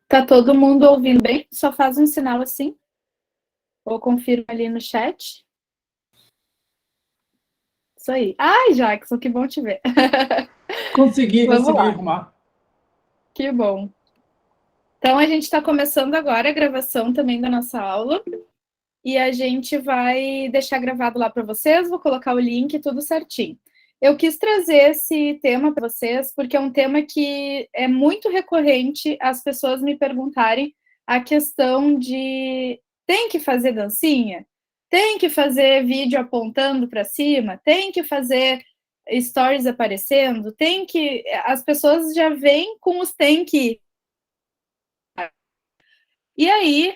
Tá todo mundo ouvindo bem? Só faz um sinal assim. Ou confirma ali no chat. Isso aí. Ai, Jackson, que bom te ver. Consegui Vamos lá. arrumar. Que bom. Então, a gente está começando agora a gravação também da nossa aula. E a gente vai deixar gravado lá para vocês. Vou colocar o link, tudo certinho. Eu quis trazer esse tema para vocês, porque é um tema que é muito recorrente as pessoas me perguntarem a questão de tem que fazer dancinha? Tem que fazer vídeo apontando para cima? Tem que fazer stories aparecendo? Tem que. As pessoas já vêm com os tem que. E aí,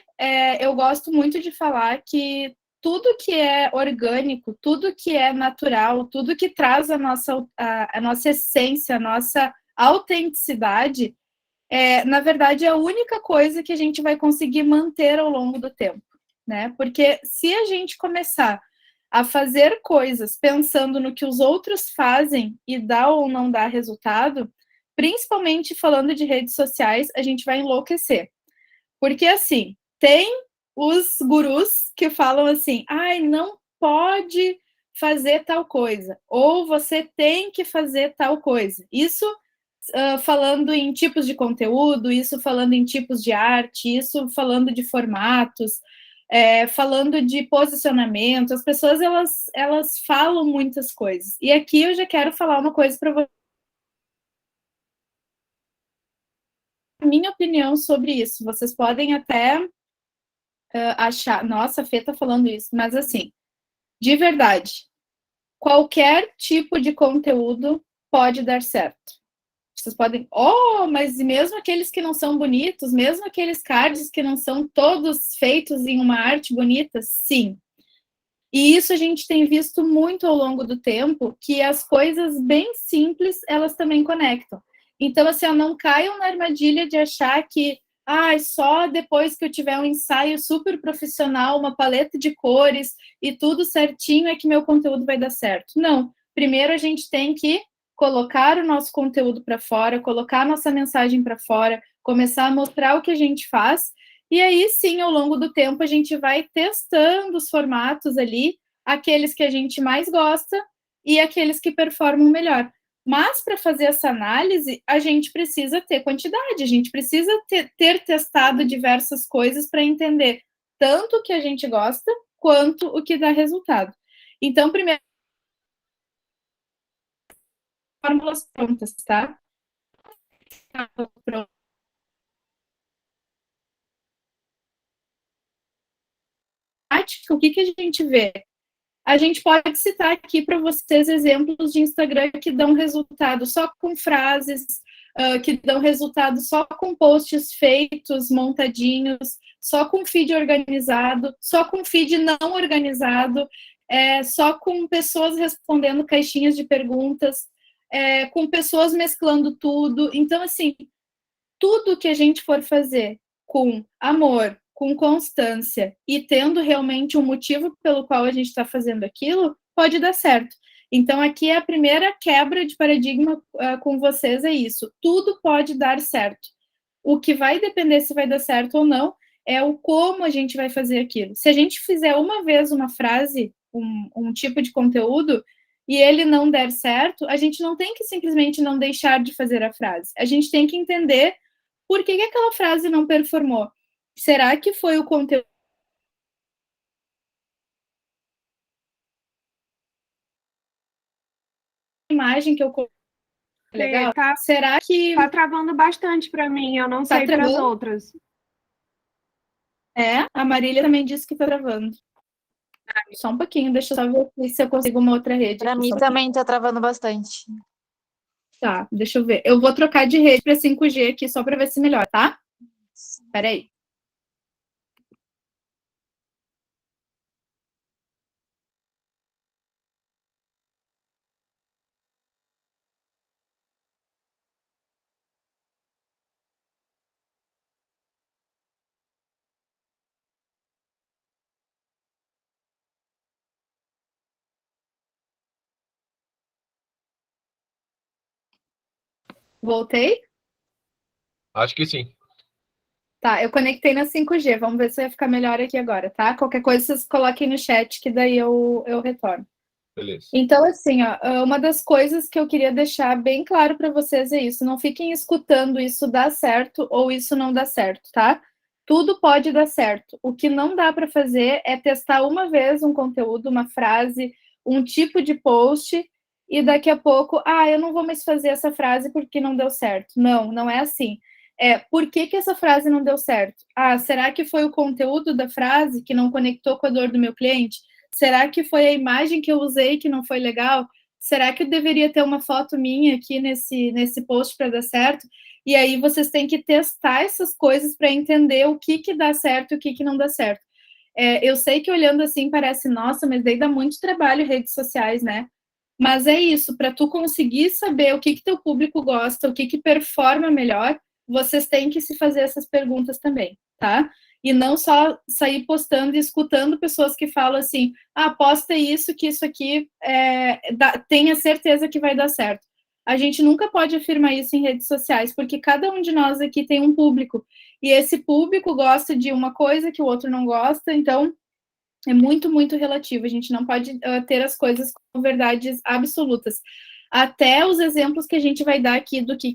eu gosto muito de falar que tudo que é orgânico, tudo que é natural, tudo que traz a nossa essência, a nossa autenticidade, na verdade, é a única coisa que a gente vai conseguir manter ao longo do tempo, né? Porque se a gente começar a fazer coisas pensando no que os outros fazem e dá ou não dá resultado, principalmente falando de redes sociais, a gente vai enlouquecer. Porque, assim, tem os gurus que falam assim, ai, não pode fazer tal coisa, ou você tem que fazer tal coisa. Isso falando em tipos de conteúdo, isso falando em tipos de arte, isso falando de formatos, falando de posicionamento. As pessoas, elas falam muitas coisas. E aqui eu já quero falar uma coisa para você. Minha opinião sobre isso. Vocês podem até achar, nossa, a Fê tá falando isso, mas assim, de verdade, qualquer tipo de conteúdo pode dar certo. Vocês podem, mas mesmo aqueles que não são bonitos, mesmo aqueles cards que não são todos feitos em uma arte bonita, sim. E isso a gente tem visto muito ao longo do tempo, que as coisas bem simples, elas também conectam. Então, assim, não caiam na armadilha de achar que só depois que eu tiver um ensaio super profissional, uma paleta de cores e tudo certinho é que meu conteúdo vai dar certo. Não. Primeiro a gente tem que colocar o nosso conteúdo para fora, colocar a nossa mensagem para fora, começar a mostrar o que a gente faz e aí sim, ao longo do tempo, a gente vai testando os formatos ali, aqueles que a gente mais gosta e aqueles que performam melhor. Mas para fazer essa análise, a gente precisa ter quantidade, a gente precisa ter testado diversas coisas para entender tanto o que a gente gosta quanto o que dá resultado. Então, primeiro, fórmulas prontas, tá? O que, que a gente vê? A gente pode citar aqui para vocês exemplos de Instagram que dão resultado só com frases, que dão resultado só com posts feitos, montadinhos, só com feed organizado, só com feed não organizado, só com pessoas respondendo caixinhas de perguntas, com pessoas mesclando tudo. Então, assim, tudo que a gente for fazer com amor, com constância e tendo realmente um motivo pelo qual a gente está fazendo aquilo, pode dar certo. Então, aqui é a primeira quebra de paradigma com vocês, é isso. Tudo pode dar certo. O que vai depender se vai dar certo ou não é o como a gente vai fazer aquilo. Se a gente fizer uma vez uma frase, um tipo de conteúdo, e ele não der certo, a gente não tem que simplesmente não deixar de fazer a frase. A gente tem que entender por que aquela frase não performou. Será que foi o conteúdo? Imagem que eu legal? Será que tá travando bastante para mim, eu não sei para as outras. A Marília também disse que tá travando. Só um pouquinho, deixa eu só ver se eu consigo uma outra rede. Para mim também tá travando bastante. Tá, deixa eu ver. Eu vou trocar de rede para 5G aqui só para ver se melhora, tá? Espera aí. Voltei? Acho que sim. Tá, eu conectei na 5G. Vamos ver se vai ficar melhor aqui agora, tá? Qualquer coisa vocês coloquem no chat, que daí eu retorno. Beleza. Então, assim, ó, uma das coisas que eu queria deixar bem claro para vocês é isso. Não fiquem escutando isso dá certo ou isso não dá certo, tá? Tudo pode dar certo. O que não dá para fazer é testar uma vez um conteúdo, uma frase, um tipo de post e daqui a pouco, eu não vou mais fazer essa frase porque não deu certo. Não, não é assim. Por que essa frase não deu certo? Será que foi o conteúdo da frase que não conectou com a dor do meu cliente? Será que foi a imagem que eu usei que não foi legal? Será que eu deveria ter uma foto minha aqui nesse post para dar certo? E aí vocês têm que testar essas coisas para entender o que dá certo e o que não dá certo. Eu sei que olhando assim parece, nossa, mas daí dá muito trabalho redes sociais, né? Mas é isso, para tu conseguir saber o que teu público gosta, o que performa melhor, vocês têm que se fazer essas perguntas também, tá? E não só sair postando e escutando pessoas que falam assim, posta isso, que isso aqui tenha certeza que vai dar certo. A gente nunca pode afirmar isso em redes sociais, porque cada um de nós aqui tem um público, e esse público gosta de uma coisa que o outro não gosta, então é muito, muito relativo. A gente não pode ter as coisas como verdades absolutas. Até os exemplos que a gente vai dar aqui do que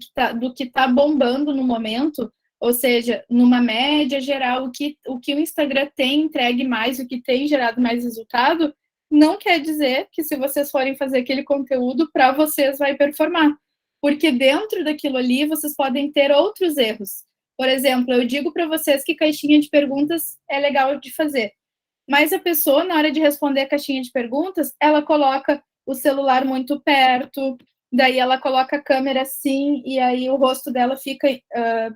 tá bombando no momento, ou seja, numa média geral, o que o Instagram tem entregue mais, o que tem gerado mais resultado, não quer dizer que se vocês forem fazer aquele conteúdo, para vocês vai performar. Porque dentro daquilo ali, vocês podem ter outros erros. Por exemplo, eu digo para vocês que caixinha de perguntas é legal de fazer. Mas a pessoa, na hora de responder a caixinha de perguntas, ela coloca o celular muito perto, daí ela coloca a câmera assim, e aí o rosto dela fica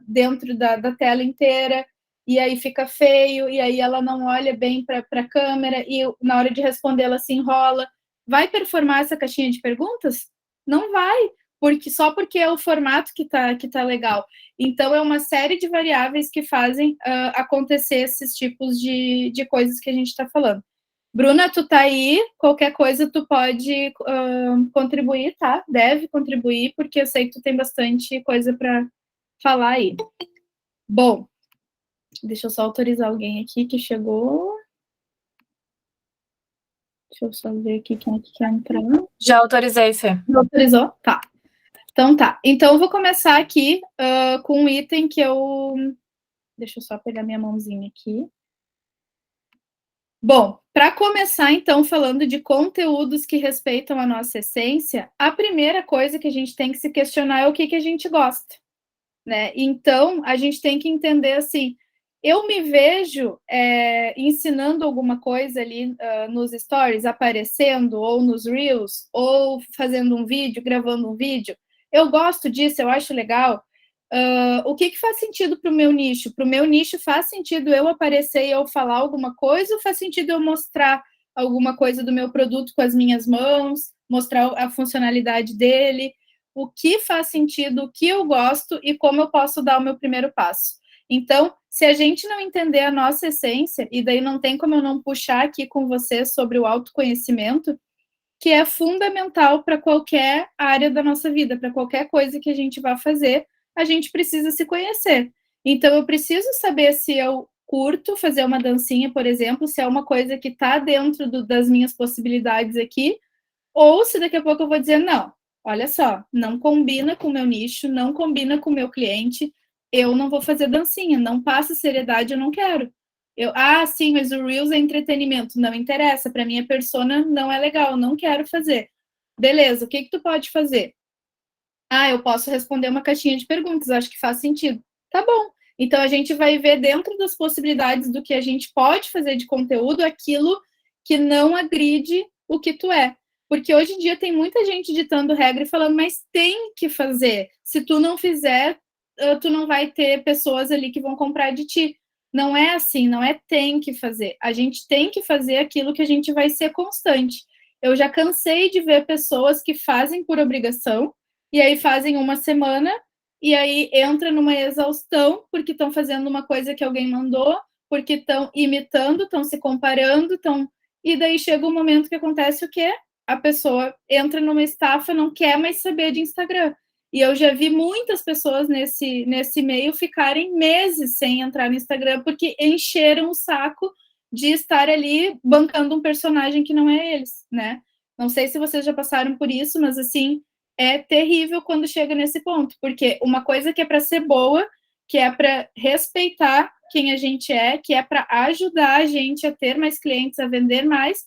dentro da tela inteira, e aí fica feio, e aí ela não olha bem para a câmera, e na hora de responder ela se enrola. Vai performar essa caixinha de perguntas? Não vai, só porque é o formato que tá legal. Então, é uma série de variáveis que fazem acontecer esses tipos de coisas que a gente está falando. Bruna, tu tá aí, qualquer coisa tu pode contribuir, tá? Deve contribuir, porque eu sei que tu tem bastante coisa para falar aí. Bom, deixa eu só autorizar alguém aqui que chegou. Deixa eu só ver aqui quem é que quer entrar. Já autorizei, Fê. Já autorizou? Tá. Então tá. Então eu vou começar aqui com um item que eu... Deixa eu só pegar minha mãozinha aqui. Bom, para começar, então, falando de conteúdos que respeitam a nossa essência, a primeira coisa que a gente tem que se questionar é o que a gente gosta, né? Então, a gente tem que entender, assim, eu me vejo ensinando alguma coisa ali nos stories, aparecendo, ou nos Reels, ou fazendo um vídeo, gravando um vídeo. Eu gosto disso, eu acho legal. O que faz sentido para o meu nicho? Para o meu nicho faz sentido eu aparecer e eu falar alguma coisa ou faz sentido eu mostrar alguma coisa do meu produto com as minhas mãos, mostrar a funcionalidade dele? O que faz sentido, o que eu gosto e como eu posso dar o meu primeiro passo? Então, se a gente não entender a nossa essência, e daí não tem como eu não puxar aqui com vocês sobre o autoconhecimento, que é fundamental para qualquer área da nossa vida, para qualquer coisa que a gente vá fazer, a gente precisa se conhecer. Então, eu preciso saber se eu curto fazer uma dancinha, por exemplo, se é uma coisa que está dentro das minhas possibilidades aqui, ou se daqui a pouco eu vou dizer, não, olha só, não combina com o meu nicho, não combina com o meu cliente, eu não vou fazer dancinha, não passa seriedade, eu não quero. Sim, mas o Reels é entretenimento, não interessa, para mim a persona não é legal, não quero fazer. Beleza, o que tu pode fazer? Eu posso responder uma caixinha de perguntas, acho que faz sentido. Tá bom. Então, a gente vai ver dentro das possibilidades do que a gente pode fazer de conteúdo aquilo que não agride o que tu é. Porque hoje em dia tem muita gente ditando regra e falando, mas tem que fazer. Se tu não fizer, tu não vai ter pessoas ali que vão comprar de ti. Não é assim, não é tem que fazer. A gente tem que fazer aquilo que a gente vai ser constante. Eu já cansei de ver pessoas que fazem por obrigação, e aí fazem uma semana, e aí entra numa exaustão, porque estão fazendo uma coisa que alguém mandou, porque estão imitando, estão se comparando, e daí chega um momento que acontece o quê? A pessoa entra numa estafa, não quer mais saber de Instagram. E eu já vi muitas pessoas nesse meio ficarem meses sem entrar no Instagram, porque encheram o saco de estar ali bancando um personagem que não é eles, né? Não sei se vocês já passaram por isso, mas assim, é terrível quando chega nesse ponto, porque uma coisa que é para ser boa, que é para respeitar quem a gente é, que é para ajudar a gente a ter mais clientes, a vender mais,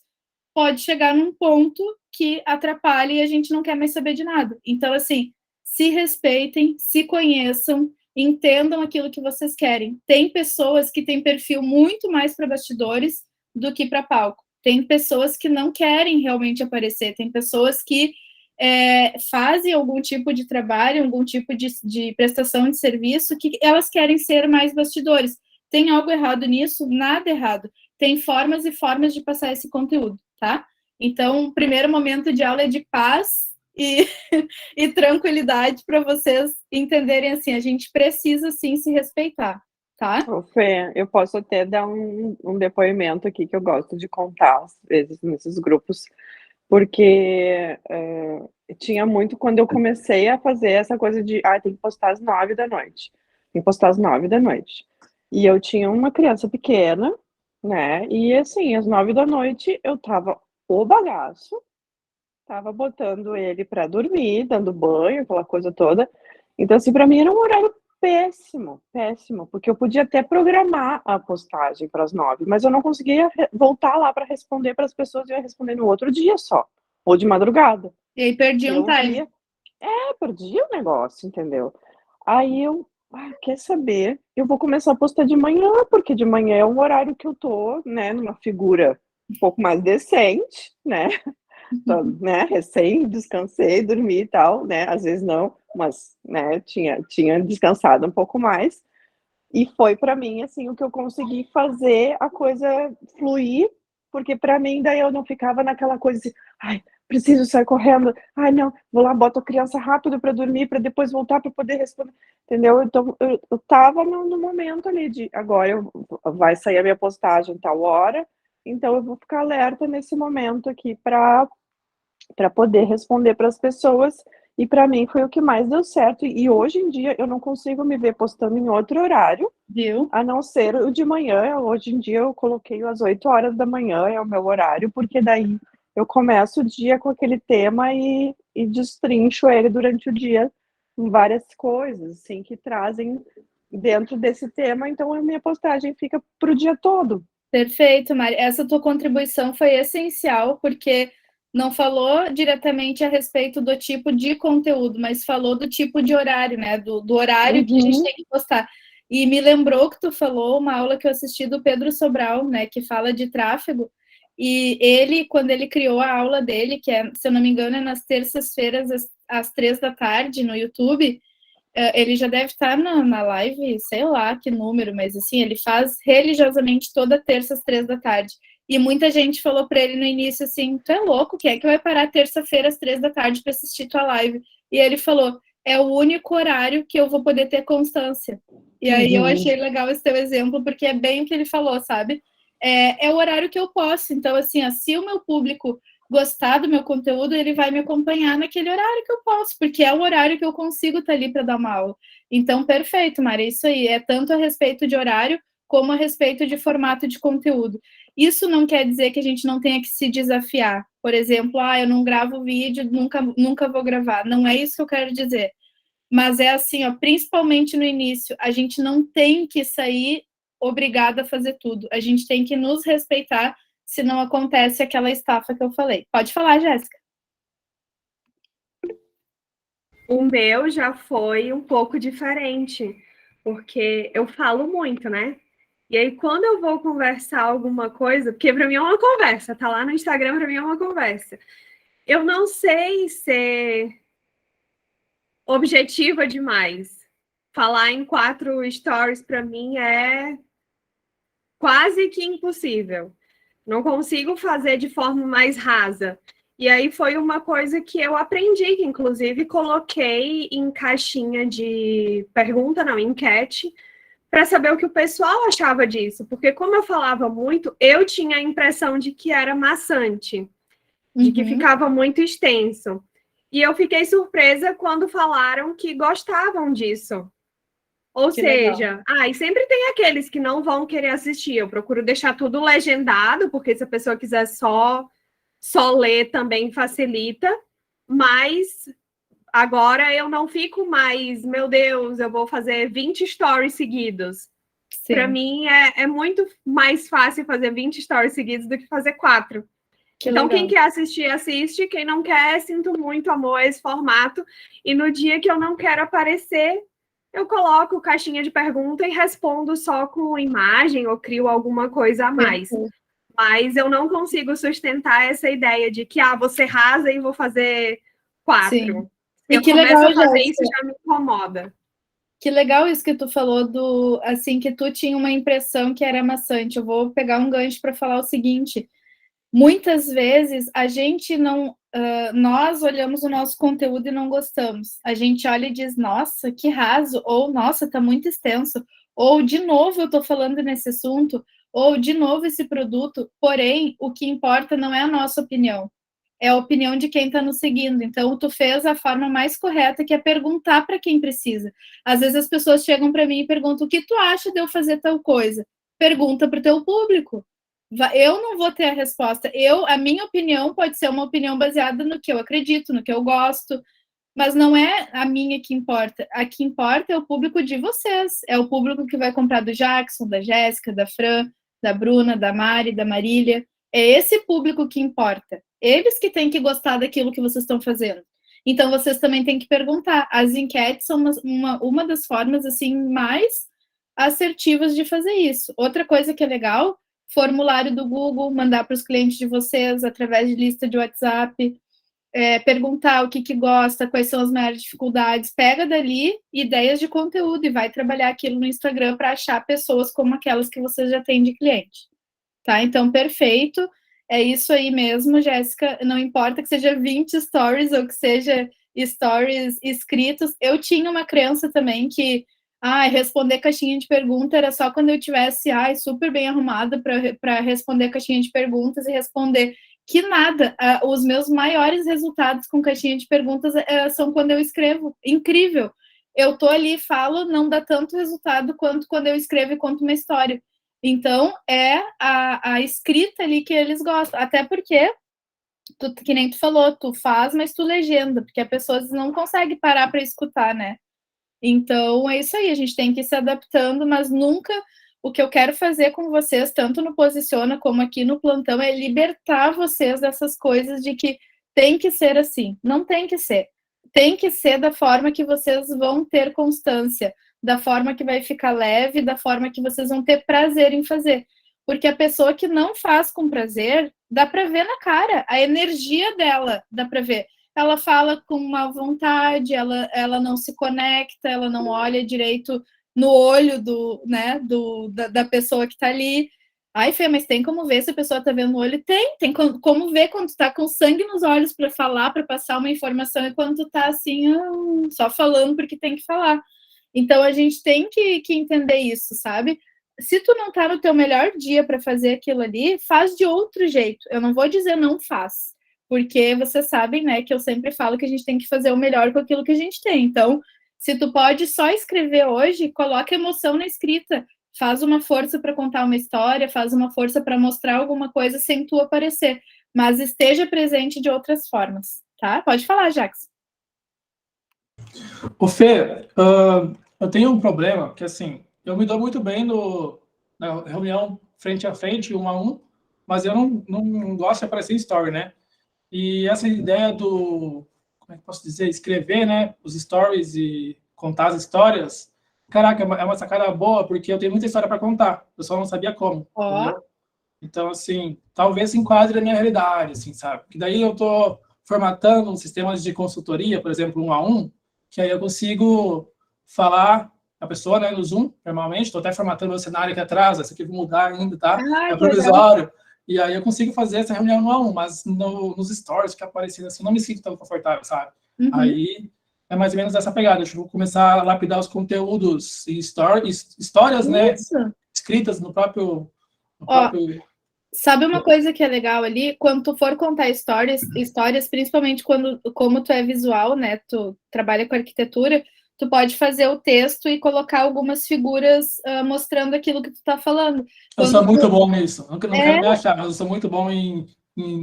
pode chegar num ponto que atrapalha e a gente não quer mais saber de nada. Então, assim, se respeitem, se conheçam, entendam aquilo que vocês querem. Tem pessoas que têm perfil muito mais para bastidores do que para palco. Tem pessoas que não querem realmente aparecer, tem pessoas que fazem algum tipo de trabalho, algum tipo de prestação de serviço que elas querem ser mais bastidores. Tem algo errado nisso? Nada errado. Tem formas e formas de passar esse conteúdo, tá? Então, o primeiro momento de aula é de paz e tranquilidade para vocês entenderem assim, a gente precisa sim se respeitar, tá? Ô, Fê, eu posso até dar um depoimento aqui que eu gosto de contar, às vezes, nesses grupos, porque tinha muito quando eu comecei a fazer essa coisa de, tem que postar às 9 da noite, tem que postar às 9 da noite. E eu tinha uma criança pequena, né, e assim, às 9 da noite eu tava o bagaço, tava botando ele para dormir, dando banho, aquela coisa toda. Então, assim, para mim era um horário péssimo, péssimo, porque eu podia até programar a postagem para as 9, mas eu não conseguia voltar lá para responder para as pessoas, eu ia responder no outro dia só, ou de madrugada. E aí perdi um time. Perdi o negócio, entendeu? Aí eu, quer saber? Eu vou começar a postar de manhã, porque de manhã é um horário que eu tô, né, numa figura um pouco mais decente, né? Tô, né, recém descansei, dormi e tal, né, às vezes não, mas, né, tinha descansado um pouco mais, e foi para mim, assim, o que eu consegui fazer a coisa fluir, porque para mim, daí eu não ficava naquela coisa assim, preciso sair correndo, não, vou lá, boto a criança rápido para dormir, para depois voltar para poder responder, entendeu? Então, eu tava no momento ali de, agora vai sair a minha postagem tal hora, então eu vou ficar alerta nesse momento aqui para poder responder para as pessoas, e para mim foi o que mais deu certo. E hoje em dia eu não consigo me ver postando em outro horário, viu? A não ser o de manhã. Hoje em dia eu coloquei às 8 horas da manhã, é o meu horário, porque daí eu começo o dia com aquele tema e destrincho ele durante o dia com várias coisas, assim, que trazem dentro desse tema, então a minha postagem fica para o dia todo. Perfeito, Mari. Essa tua contribuição foi essencial, porque não falou diretamente a respeito do tipo de conteúdo, mas falou do tipo de horário, né? Do horário que a gente tem que postar. E me lembrou que tu falou uma aula que eu assisti do Pedro Sobral, né? Que fala de tráfego. E ele, quando ele criou a aula dele, que é, se eu não me engano, é nas terças-feiras, às 3 da tarde, no YouTube, ele já deve estar na live, sei lá que número, mas assim, ele faz religiosamente toda terça às 3 da tarde. E muita gente falou para ele no início assim, tu é louco, quem é que vai parar terça-feira às 3 da tarde para assistir tua live? E ele falou, é o único horário que eu vou poder ter constância. E aí eu achei legal esse teu exemplo, porque é bem o que ele falou, sabe? É o horário que eu posso. Então, assim, se o meu público gostar do meu conteúdo, ele vai me acompanhar naquele horário que eu posso, porque é o horário que eu consigo estar ali para dar uma aula. Então, perfeito, Mari, isso aí. É tanto a respeito de horário, como a respeito de formato de conteúdo. Isso não quer dizer que a gente não tenha que se desafiar. Por exemplo, eu não gravo vídeo, nunca vou gravar. Não é isso que eu quero dizer. Mas é assim, principalmente no início, a gente não tem que sair obrigada a fazer tudo. A gente tem que nos respeitar se não acontece aquela estafa que eu falei. Pode falar, Jéssica. O meu já foi um pouco diferente, porque eu falo muito, né? E aí, quando eu vou conversar alguma coisa, porque para mim é uma conversa, tá lá no Instagram, para mim é uma conversa. Eu não sei ser objetiva demais. Falar em 4 stories para mim é quase que impossível. Não consigo fazer de forma mais rasa. E aí foi uma coisa que eu aprendi, que inclusive coloquei em caixinha de pergunta, não, enquete, para saber o que o pessoal achava disso. Porque como eu falava muito, eu tinha a impressão de que era maçante, de que ficava muito extenso. E eu fiquei surpresa quando falaram que gostavam disso. Ou Que seja, e sempre tem aqueles que não vão querer assistir. Eu procuro deixar tudo legendado, porque se a pessoa quiser só ler também facilita. Mas agora eu não fico mais, meu Deus, eu vou fazer 20 stories seguidos. Para mim é muito mais fácil fazer 20 stories seguidos do que fazer 4. Então, quem quer assistir, assiste. Quem não quer, sinto muito amor a esse formato. E no dia que eu não quero aparecer, eu coloco caixinha de pergunta e respondo só com imagem ou crio alguma coisa a mais. Mas eu não consigo sustentar essa ideia de que você rasa e vou fazer 4. Sim. Se eu começo a fazer isso, já me incomoda. Que legal isso que tu falou assim, que tu tinha uma impressão que era maçante. Eu vou pegar um gancho para falar o seguinte. Muitas vezes a gente não, nós olhamos o nosso conteúdo e não gostamos. A gente olha e diz, nossa, que raso, ou nossa, tá muito extenso, ou de novo eu tô falando nesse assunto, ou de novo esse produto. Porém, o que importa não é a nossa opinião, é a opinião de quem está nos seguindo. Então, tu fez a forma mais correta, que é perguntar para quem precisa. Às vezes as pessoas chegam para mim e perguntam, o que tu acha de eu fazer tal coisa? Pergunta para o teu público. Eu não vou ter a resposta. A minha opinião pode ser uma opinião baseada no que eu acredito, no que eu gosto, mas não é a minha que importa. A que importa é o público de vocês. É o público que vai comprar do Jackson, da Jéssica, da Fran, da Bruna, da Mari, da Marília. É esse público que importa. Eles que têm que gostar daquilo que vocês estão fazendo. Então, vocês também têm que perguntar. As enquetes são uma das formas assim mais assertivas de fazer isso. Outra coisa que é legal, formulário do Google, mandar para os clientes de vocês através de lista de WhatsApp, perguntar o que gosta, quais são as maiores dificuldades, pega dali ideias de conteúdo e vai trabalhar aquilo no Instagram para achar pessoas como aquelas que vocês já têm de cliente. Tá? Então, perfeito. É isso aí mesmo, Jéssica. Não importa que seja 20 stories ou que seja stories escritos. Eu tinha uma crença também que responder caixinha de pergunta era só quando eu tivesse super bem arrumada para responder caixinha de perguntas e responder. Que nada, os meus maiores resultados com caixinha de perguntas são quando eu escrevo. Incrível. Eu tô ali, falo, não dá tanto resultado quanto quando eu escrevo e conto uma história. Então, é a escrita ali que eles gostam. Até porque, que nem tu falou, tu faz, mas tu legenda, porque a pessoa não consegue parar para escutar, né? Então, é isso aí, a gente tem que ir se adaptando, mas nunca... O que eu quero fazer com vocês, tanto no Posiciona como aqui no Plantão, é libertar vocês dessas coisas de que tem que ser assim. Não tem que ser. Tem que ser da forma que vocês vão ter constância, da forma que vai ficar leve, da forma que vocês vão ter prazer em fazer. Porque a pessoa que não faz com prazer, dá para ver na cara, a energia dela, dá para ver. Ela fala com uma vontade, ela não se conecta, ela não olha direito no olho da pessoa que está ali. Ai, Fê, mas tem como ver se a pessoa está vendo no olho? Tem como ver quando tu tá com sangue nos olhos para falar, para passar uma informação, e quando tu tá assim, só falando porque tem que falar. Então, a gente tem que entender isso, sabe? Se tu não tá no teu melhor dia para fazer aquilo ali, faz de outro jeito. Eu não vou dizer não faz, porque vocês sabem, né, que eu sempre falo que a gente tem que fazer o melhor com aquilo que a gente tem. Então, se tu pode só escrever hoje, coloca emoção na escrita. Faz uma força para contar uma história, faz uma força para mostrar alguma coisa sem tu aparecer. Mas esteja presente de outras formas, tá? Pode falar, Jax. Ô, Fê, eu tenho um problema, que assim, eu me dou muito bem na reunião frente a frente, 1 a 1, mas eu não gosto de aparecer em story, né? E essa ideia como é que posso dizer, escrever, né, os stories e contar as histórias, caraca, é uma sacada boa, porque eu tenho muita história para contar, eu só não sabia como, entendeu? Então, assim, talvez se enquadre na minha realidade, assim, sabe? Que daí eu tô formatando um sistema de consultoria, por exemplo, 1 a 1, que aí eu consigo falar a pessoa, né, no Zoom, normalmente, estou até formatando meu cenário aqui atrás, esse aqui vou mudar ainda, tá? É provisório. E aí eu consigo fazer essa reunião 1 a 1, mas nos stories que aparecendo assim, não me sinto tão confortável, sabe? Uhum. Aí é mais ou menos essa pegada. Eu vou começar a lapidar os conteúdos em histórias, né? Escritas no próprio Sabe uma coisa que é legal ali? Quando tu for contar histórias, principalmente como tu é visual, né? Tu trabalha com arquitetura, tu pode fazer o texto e colocar algumas figuras mostrando aquilo que tu tá falando. Eu sou Quando muito bom nisso. Não É. quero me achar, mas eu sou muito bom em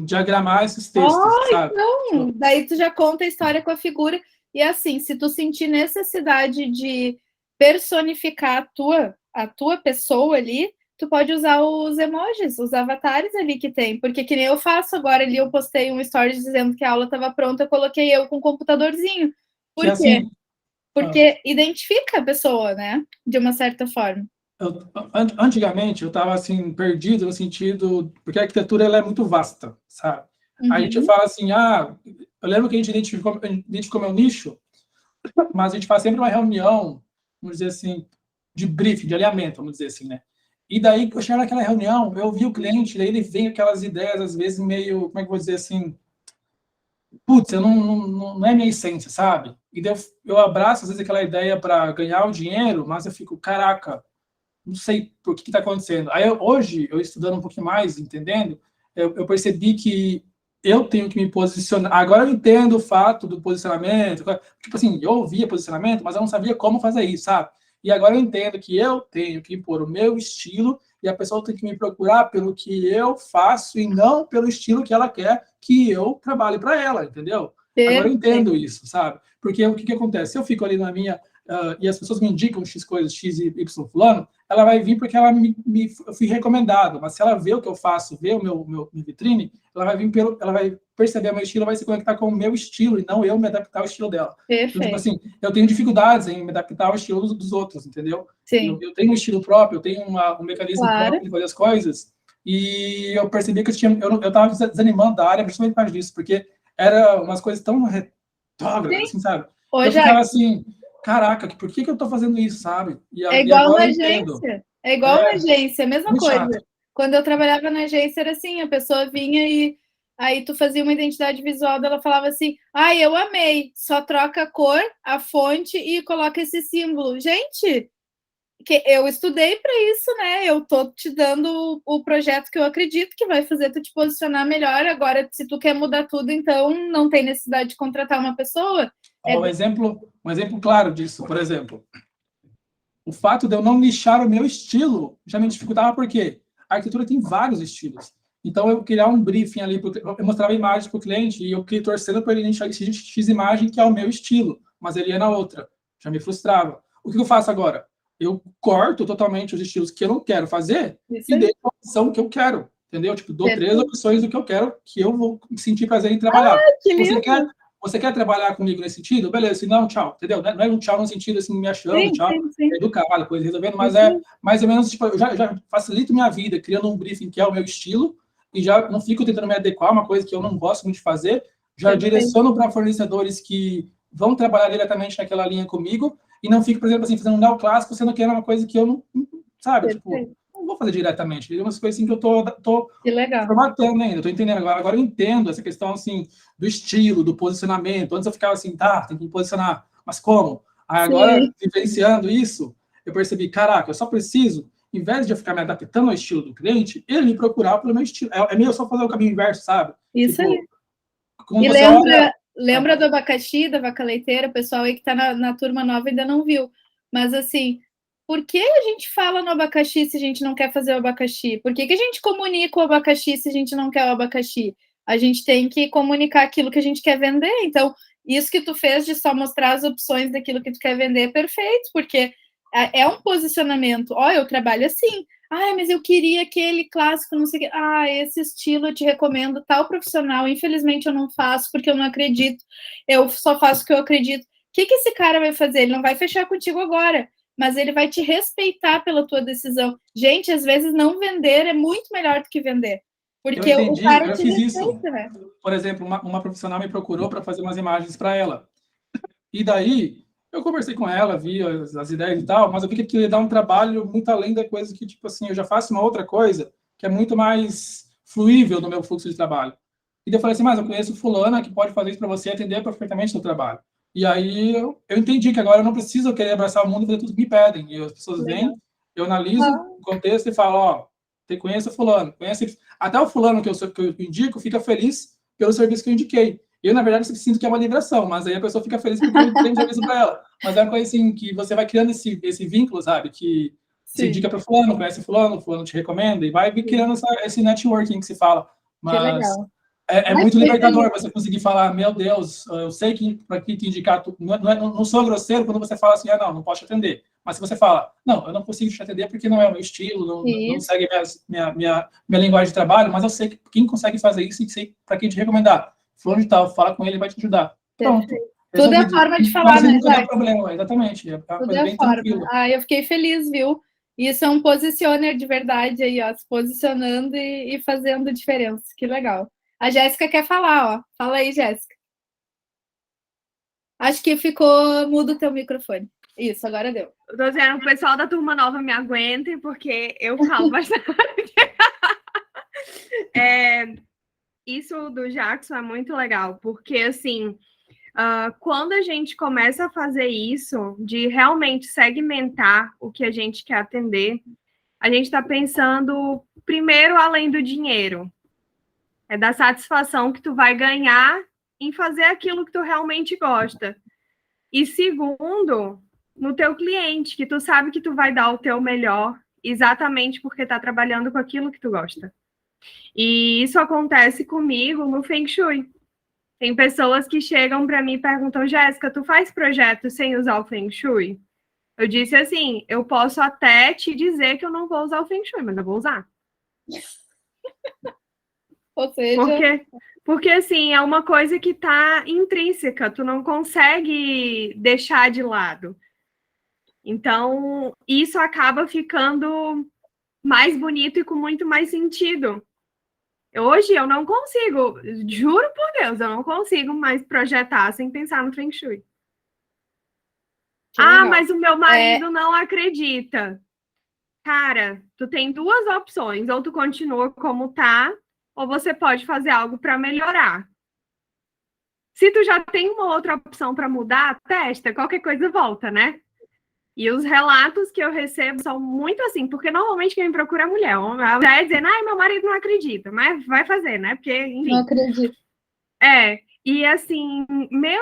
diagramar esses textos, sabe? Então, daí tu já conta a história com a figura. E assim, se tu sentir necessidade de personificar a tua pessoa ali, tu pode usar os emojis, os avatares ali que tem. Porque que nem eu faço agora ali, eu postei um story dizendo que a aula estava pronta, eu coloquei eu com o computadorzinho. Por Que quê? assim, Porque identifica a pessoa, né? De uma certa forma. antigamente eu estava assim perdido no sentido porque a arquitetura ela é muito vasta, sabe? A gente fala assim, eu lembro que a gente identificou meu nicho, mas a gente faz sempre uma reunião, vamos dizer assim, de briefing, de alinhamento, vamos dizer assim, né? E daí eu chegava naquela reunião, eu vi o cliente, daí ele vem aquelas ideias às vezes meio, como é que eu vou dizer assim, putz, eu não é minha essência, sabe? E daí eu abraço às vezes aquela ideia para ganhar o dinheiro, mas eu fico, caraca, não sei por que está acontecendo. Aí hoje, eu estudando um pouquinho mais, entendendo, eu percebi que eu tenho que me posicionar. Agora eu entendo o fato do posicionamento. Tipo assim, eu ouvia posicionamento, mas eu não sabia como fazer isso, sabe? E agora eu entendo que eu tenho que impor o meu estilo e a pessoa tem que me procurar pelo que eu faço e não pelo estilo que ela quer que eu trabalhe para ela, entendeu? Agora eu entendo isso, sabe? Porque o que acontece? Se eu fico ali na minha e as pessoas me indicam X coisas, X e Y fulano, ela vai vir porque eu fui recomendado, mas se ela vê o que eu faço, vê o meu vitrine, ela vai vir ela vai perceber o meu estilo, vai se conectar com o meu estilo e não eu me adaptar ao estilo dela. Perfeito. Então, tipo assim, eu tenho dificuldades em me adaptar ao estilo dos outros, entendeu? Sim. Eu tenho um estilo próprio, eu tenho um mecanismo próprio de fazer as coisas, e eu percebi que eu estava desanimando da área principalmente por causa disso, porque era umas coisas tão retrógradas, assim, sabe? Eu ficava assim, caraca, por que eu tô fazendo isso, sabe? É igual na agência. É igual na agência, a mesma coisa. Chato. Quando eu trabalhava na agência era assim, a pessoa vinha e aí tu fazia uma identidade visual dela, falava assim, eu amei, só troca a cor, a fonte e coloca esse símbolo. Gente, que eu estudei para isso, né? Eu tô te dando o projeto que eu acredito que vai fazer tu te posicionar melhor. Agora, se tu quer mudar tudo, então não tem necessidade de contratar uma pessoa. Um exemplo claro disso, por exemplo, o fato de eu não nichar o meu estilo já me dificultava porque a arquitetura tem vários estilos. Então, eu criar um briefing ali, eu mostrava imagens para o cliente e eu queria torcendo para ele nichar X imagem, que é o meu estilo, mas ele ia na outra. Já me frustrava. O que eu faço agora? Eu corto totalmente os estilos que eu não quero fazer e dei a opção que eu quero, entendeu? Tipo, dou 3 opções do que eu quero, que eu vou sentir prazer em trabalhar. Que lindo. Você quer trabalhar comigo nesse sentido? Beleza, se não, tchau, entendeu? Não é um tchau no sentido assim, me achando, tchau, educado, coisa resolvendo, mas é mais ou menos, tipo, eu já facilito minha vida criando um briefing que é o meu estilo e já não fico tentando me adequar a uma coisa que eu não gosto muito de fazer, já direciono para fornecedores que vão trabalhar diretamente naquela linha comigo e não fico, por exemplo, assim, fazendo um neoclássico, sendo que é uma coisa que eu não sabe, tipo, não vou fazer diretamente. É umas coisas assim que eu tô formatando ainda, tô entendendo agora. Agora eu entendo essa questão, assim, do estilo, do posicionamento. Antes eu ficava assim, tem que me posicionar. Mas como? Agora, vivenciando isso, eu percebi, caraca, eu só preciso, em vez de eu ficar me adaptando ao estilo do cliente, ele me procurar pelo meu estilo. É meio só fazer o caminho inverso, sabe? Isso tipo, aí. E lembra do abacaxi, da vaca leiteira? O pessoal aí que tá na turma nova ainda não viu. Mas assim, por que a gente fala no abacaxi se a gente não quer fazer o abacaxi? Por que a gente comunica o abacaxi se a gente não quer o abacaxi? A gente tem que comunicar aquilo que a gente quer vender. Então, isso que tu fez de só mostrar as opções daquilo que tu quer vender é perfeito, porque é um posicionamento. Eu trabalho assim. Mas eu queria aquele clássico, não sei o que. Esse estilo eu te recomendo, tal profissional. Infelizmente eu não faço, porque eu não acredito. Eu só faço o que eu acredito. O que esse cara vai fazer? Ele não vai fechar contigo agora, mas ele vai te respeitar pela tua decisão. Gente, às vezes não vender é muito melhor do que vender. Porque eu entendi, o cara eu te fiz respeita, isso. né? Por exemplo, uma profissional me procurou para fazer umas imagens para ela. E daí, eu conversei com ela, vi as ideias e tal, mas eu vi que aquilo ia dar um trabalho muito além da coisa que, tipo assim, eu já faço uma outra coisa que é muito mais fluível no meu fluxo de trabalho. E daí eu falei assim, mas eu conheço fulana que pode fazer isso para você atender perfeitamente no trabalho. E aí eu entendi que agora eu não preciso querer abraçar o mundo e fazer tudo que me pedem. E as pessoas vêm, eu analiso o contexto e falo, conheça fulano, conhece... Até o fulano que eu indico fica feliz pelo serviço que eu indiquei. Eu, na verdade, sinto que é uma liberação, mas aí a pessoa fica feliz porque eu indiquei um serviço para ela. Mas é uma coisa assim, que você vai criando esse vínculo, sabe? Que você indica para fulano, conhece fulano te recomenda, e vai criando esse networking que se fala. Mas é muito libertador você conseguir falar, meu Deus, eu sei que para que te indicar, não sou grosseiro quando você fala assim, não posso te atender. Mas se você fala, não, eu não consigo te atender porque não é o meu estilo, não segue minha linguagem de trabalho, mas eu sei que quem consegue fazer isso e sei para quem te recomendar. Fulano de tal, fala com ele, vai te ajudar. Pronto. Tudo é forma de falar, mas né? Nunca dá problema, exatamente. É uma coisa bem tranquila. Eu fiquei feliz, viu? Isso é um posicioner de verdade aí, ó, se posicionando e fazendo diferença. Que legal. A Jéssica quer falar, ó. Fala aí, Jéssica. Acho que ficou mudo o teu microfone. Isso, agora deu. Eu tô dizendo, o pessoal da turma nova me aguentem, porque eu falo bastante. Isso do Jackson é muito legal, porque, assim, quando a gente começa a fazer isso, de realmente segmentar o que a gente quer atender, a gente está pensando, primeiro, além do dinheiro. É da satisfação que tu vai ganhar em fazer aquilo que tu realmente gosta. E segundo, no teu cliente, que tu sabe que tu vai dar o teu melhor, exatamente porque tá trabalhando com aquilo que tu gosta. E isso acontece comigo no Feng Shui. Tem pessoas que chegam para mim e perguntam, Jéssica, tu faz projeto sem usar o Feng Shui? Eu disse assim, eu posso até te dizer que eu não vou usar o Feng Shui, mas eu vou usar. Ou seja... Porque, assim, é uma coisa que está intrínseca, tu não consegue deixar de lado. Então, isso acaba ficando mais bonito e com muito mais sentido. Hoje eu não consigo, juro por Deus, eu não consigo mais projetar sem pensar no Feng Shui. Mas o meu marido não acredita. Cara, tu tem duas opções, ou tu continua como tá, ou você pode fazer algo para melhorar. Se tu já tem uma outra opção para mudar, testa, qualquer coisa volta, né? E os relatos que eu recebo são muito assim, porque normalmente quem me procura é mulher. A mulher dizendo, meu marido não acredita, mas vai fazer, né? Porque, enfim. Não acredito. E assim,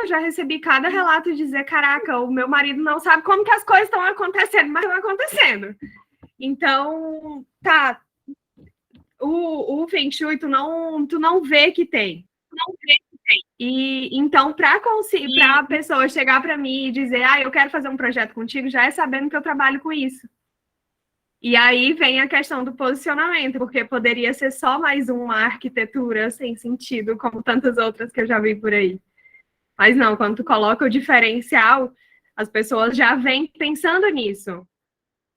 já recebi cada relato de dizer, caraca, o meu marido não sabe como que as coisas estão acontecendo, mas estão acontecendo. Então, tá. O Feng Shui, tu não vê que tem. Não vê que tem. E então, para a pessoa chegar para mim e dizer, eu quero fazer um projeto contigo, já é sabendo que eu trabalho com isso. E aí vem a questão do posicionamento, porque poderia ser só mais uma arquitetura sem sentido, como tantas outras que eu já vi por aí. Mas não, quando tu coloca o diferencial, as pessoas já vêm pensando nisso.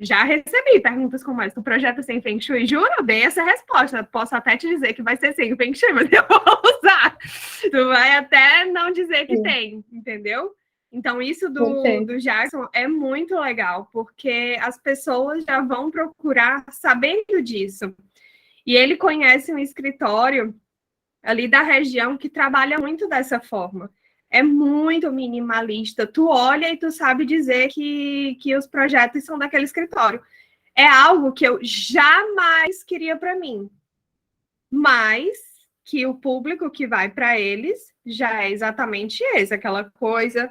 Já recebi perguntas como essa, tu projeta sem Feng Shui? Juro, eu dei essa resposta. Posso até te dizer que vai ser sem Feng Shui, mas eu vou usar. Tu vai até não dizer que tem, entendeu? Então, isso do Jackson é muito legal, porque as pessoas já vão procurar sabendo disso. E ele conhece um escritório ali da região que trabalha muito dessa forma. É muito minimalista. Tu olha e tu sabe dizer que os projetos são daquele escritório. É algo que eu jamais queria para mim. Mas que o público que vai para eles já é exatamente esse, aquela coisa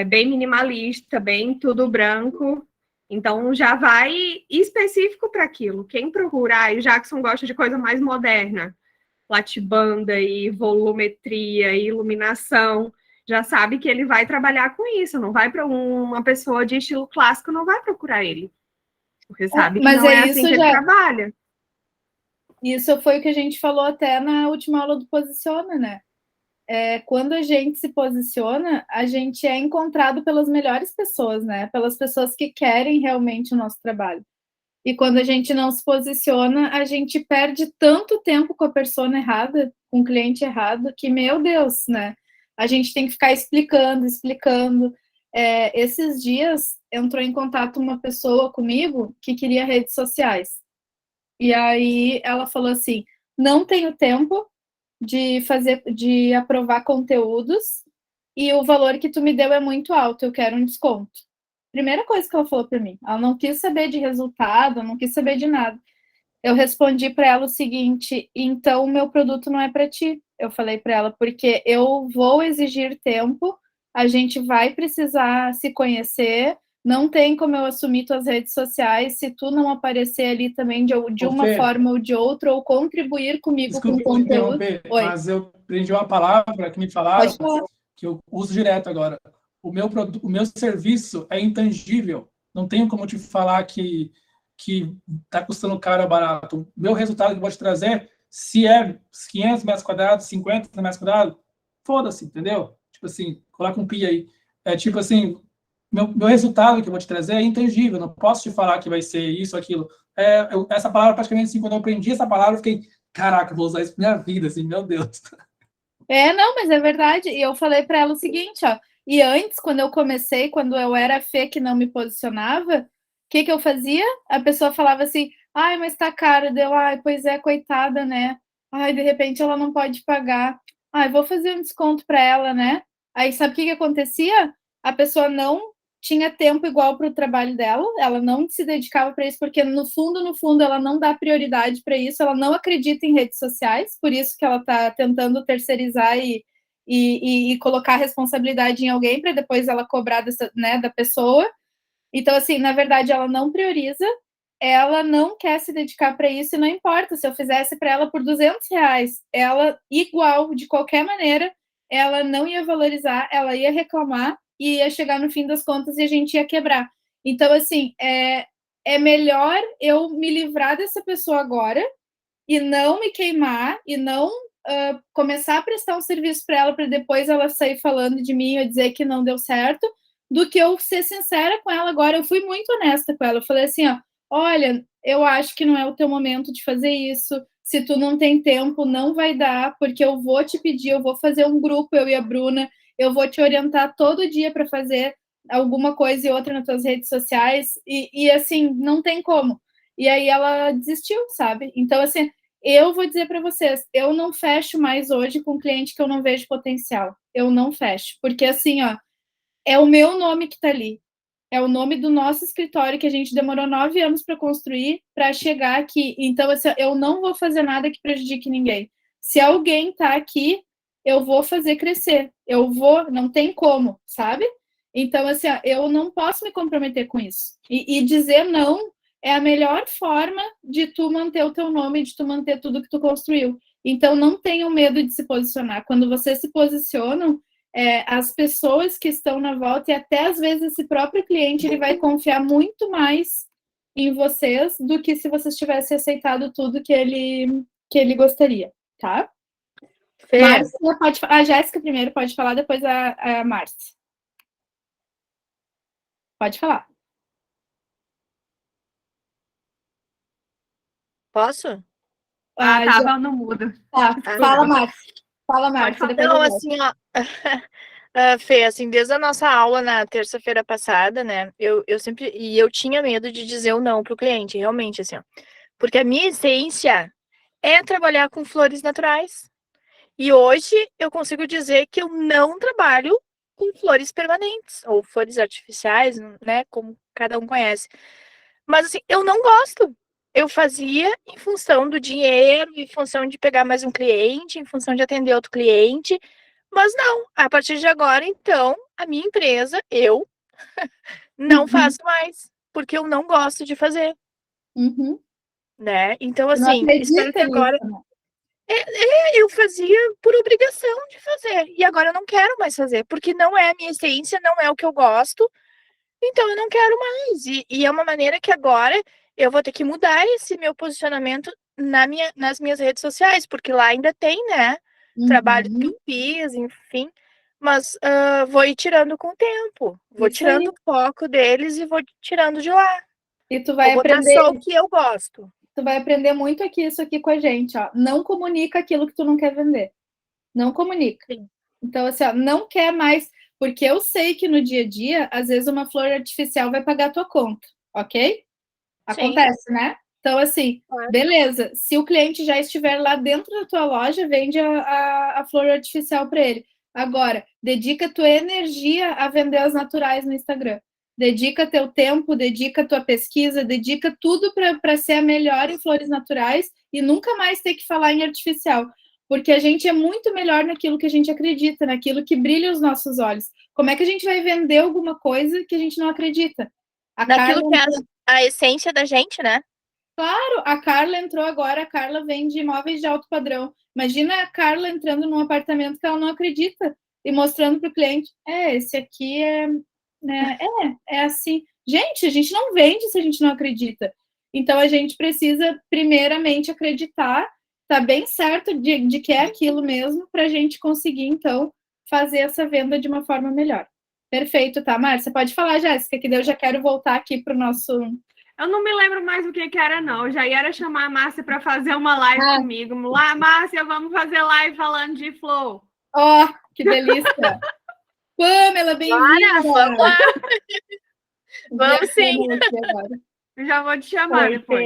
bem minimalista, bem tudo branco. Então, já vai específico para aquilo. Quem procurar, e o Jackson gosta de coisa mais moderna, platibanda e volumetria e iluminação, já sabe que ele vai trabalhar com isso, não vai para uma pessoa de estilo clássico, não vai procurar ele, porque sabe que não é assim que ele trabalha. Isso foi o que a gente falou até na última aula do Posiciona, né? Quando a gente se posiciona, a gente é encontrado pelas melhores pessoas, né? Pelas pessoas que querem realmente o nosso trabalho. E quando a gente não se posiciona, a gente perde tanto tempo com a persona errada, com o cliente errado, que, meu Deus, né? A gente tem que ficar explicando. Esses dias entrou em contato uma pessoa comigo que queria redes sociais. E aí ela falou assim, não tenho tempo de aprovar conteúdos e o valor que tu me deu é muito alto, eu quero um desconto. Primeira coisa que ela falou para mim, ela não quis saber de resultado, não quis saber de nada. eu respondi para ela o seguinte: então, o meu produto não é para ti. Eu falei para ela, porque eu vou exigir tempo, a gente vai precisar se conhecer, não tem como eu assumir tuas redes sociais se tu não aparecer ali também de uma Fê, forma ou de outra, ou contribuir comigo com desculpe te conteúdo. interromper, Oi, mas eu aprendi uma palavra que me falaram pode falar. que eu uso direto agora. O meu serviço é intangível. Não tenho como te falar que está custando caro ou barato. O meu resultado que eu vou te trazer, se é 500 metros quadrados, 50 metros quadrados, foda-se, entendeu? Tipo assim, coloca um pi aí. É tipo assim, meu resultado que eu vou te trazer é intangível. Não posso te falar que vai ser isso, aquilo. Essa palavra, praticamente assim, quando eu aprendi essa palavra, eu fiquei, caraca, vou usar isso pra minha vida, assim, meu Deus. Não, mas é verdade. E eu falei para ela o seguinte, ó. E antes, quando eu comecei, quando eu era a Fê que não me posicionava, o que eu fazia? A pessoa falava assim, ai, mas tá caro. Deu, ai, pois é, coitada, né? Ai, de repente ela não pode pagar. Ai, vou fazer um desconto para ela, né? Aí sabe o que acontecia? A pessoa não tinha tempo igual para o trabalho dela, ela não se dedicava para isso, porque no fundo, ela não dá prioridade para isso, ela não acredita em redes sociais, por isso que ela está tentando terceirizar e colocar a responsabilidade em alguém para depois ela cobrar dessa, né, da pessoa. Então, assim, na verdade, ela não prioriza, ela não quer se dedicar para isso, e não importa se eu fizesse para ela por R$ 200, ela, igual, de qualquer maneira, ela não ia valorizar, ela ia reclamar, e ia chegar no fim das contas e a gente ia quebrar. Então, assim, é melhor eu me livrar dessa pessoa agora e não me queimar e não começar a prestar um serviço para ela depois ela sair falando de mim ou dizer que não deu certo, do que eu ser sincera com ela agora. Eu fui muito honesta com ela. Eu falei assim, ó, olha, eu acho que não é o teu momento de fazer isso. Se tu não tem tempo, não vai dar, porque eu vou te pedir, eu vou fazer um grupo, eu e a Bruna, eu vou te orientar todo dia para fazer alguma coisa e outra nas tuas redes sociais, e assim, não tem como. E aí ela desistiu, sabe? Então, assim, eu vou dizer para vocês, eu não fecho mais hoje com cliente que eu não vejo potencial. Eu não fecho, porque assim, ó, é o meu nome que está ali. É o nome do nosso escritório que a gente demorou 9 anos para construir, para chegar aqui. Então, assim, eu não vou fazer nada que prejudique ninguém. Se alguém está aqui, eu vou fazer crescer. Eu vou, não tem como, sabe? Então, assim, eu não posso me comprometer com isso. E dizer não é a melhor forma de tu manter o teu nome, de tu manter tudo que tu construiu. Então, não tenham medo de se posicionar. Quando vocês se posicionam, as pessoas que estão na volta e até às vezes esse próprio cliente ele vai confiar muito mais em vocês do que se vocês tivessem aceitado tudo que ele gostaria, tá? Márcia, a Jéssica primeiro pode falar, depois a Márcia. Pode falar. Posso? Tava no mudo. Tá, fala, Márcia. Fala, Márcia. Depois Não, assim, ó. Fê, assim, desde a nossa aula na terça-feira passada, né, eu sempre, e eu tinha medo de dizer o não pro cliente, realmente, assim, ó, porque a minha essência é trabalhar com flores naturais, e hoje eu consigo dizer que eu não trabalho com flores permanentes, ou flores artificiais, né, como cada um conhece, mas assim, eu não gosto. Eu fazia em função do dinheiro, em função de pegar mais um cliente, em função de atender outro cliente, mas não, a partir de agora, então, a minha empresa, eu não faço mais, porque eu não gosto de fazer, né? Então, Eu não assim, espero que acredita agora. nisso, né? Eu fazia por obrigação de fazer, e agora eu não quero mais fazer, porque não é a minha essência, não é o que eu gosto, então eu não quero mais. E é uma maneira que agora eu vou ter que mudar esse meu posicionamento nas minhas redes sociais, porque lá ainda tem, né? Trabalho que eu fiz, enfim. Mas vou ir tirando com o tempo. Vou Isso tirando aí. o foco deles e vou tirando de lá. E tu vai Vou botar aprender. só o que eu gosto. Tu vai aprender muito aqui, isso aqui com a gente, ó. Não comunica aquilo que tu não quer vender. Não comunica. Sim. Então, assim, ó, não quer mais, porque eu sei que no dia a dia, às vezes uma flor artificial vai pagar a tua conta, ok? Acontece, Sim. né? Então, assim, beleza. Se o cliente já estiver lá dentro da tua loja, vende a flor artificial para ele. Agora, dedica tua energia a vender as naturais no Instagram. dedica teu tempo, dedica tua pesquisa, dedica tudo para ser a melhor em flores naturais e nunca mais ter que falar em artificial, porque a gente é muito melhor naquilo que a gente acredita, naquilo que brilha os nossos olhos. Como é que a gente vai vender alguma coisa que a gente não acredita? Daquilo que é a essência da gente, né? Claro, a Carla entrou agora, a Carla vende imóveis de alto padrão. Imagina a Carla entrando num apartamento que ela não acredita e mostrando para o cliente, esse aqui né, é assim. Gente, a gente não vende se a gente não acredita. Então, a gente precisa, primeiramente, acreditar, tá bem certo de que é aquilo mesmo, para a gente conseguir, então, fazer essa venda de uma forma melhor. Perfeito, tá, Márcia? Pode falar, Jéssica, que eu já quero voltar aqui para o nosso... Eu não me lembro mais o que era, não. Eu já ia chamar a Márcia para fazer uma live comigo. Lá, Márcia, vamos fazer live falando de flor. Ó, que delícia! Pamela, bem-vinda! Vamos lá! Vamos sim! Eu já vou te chamar depois.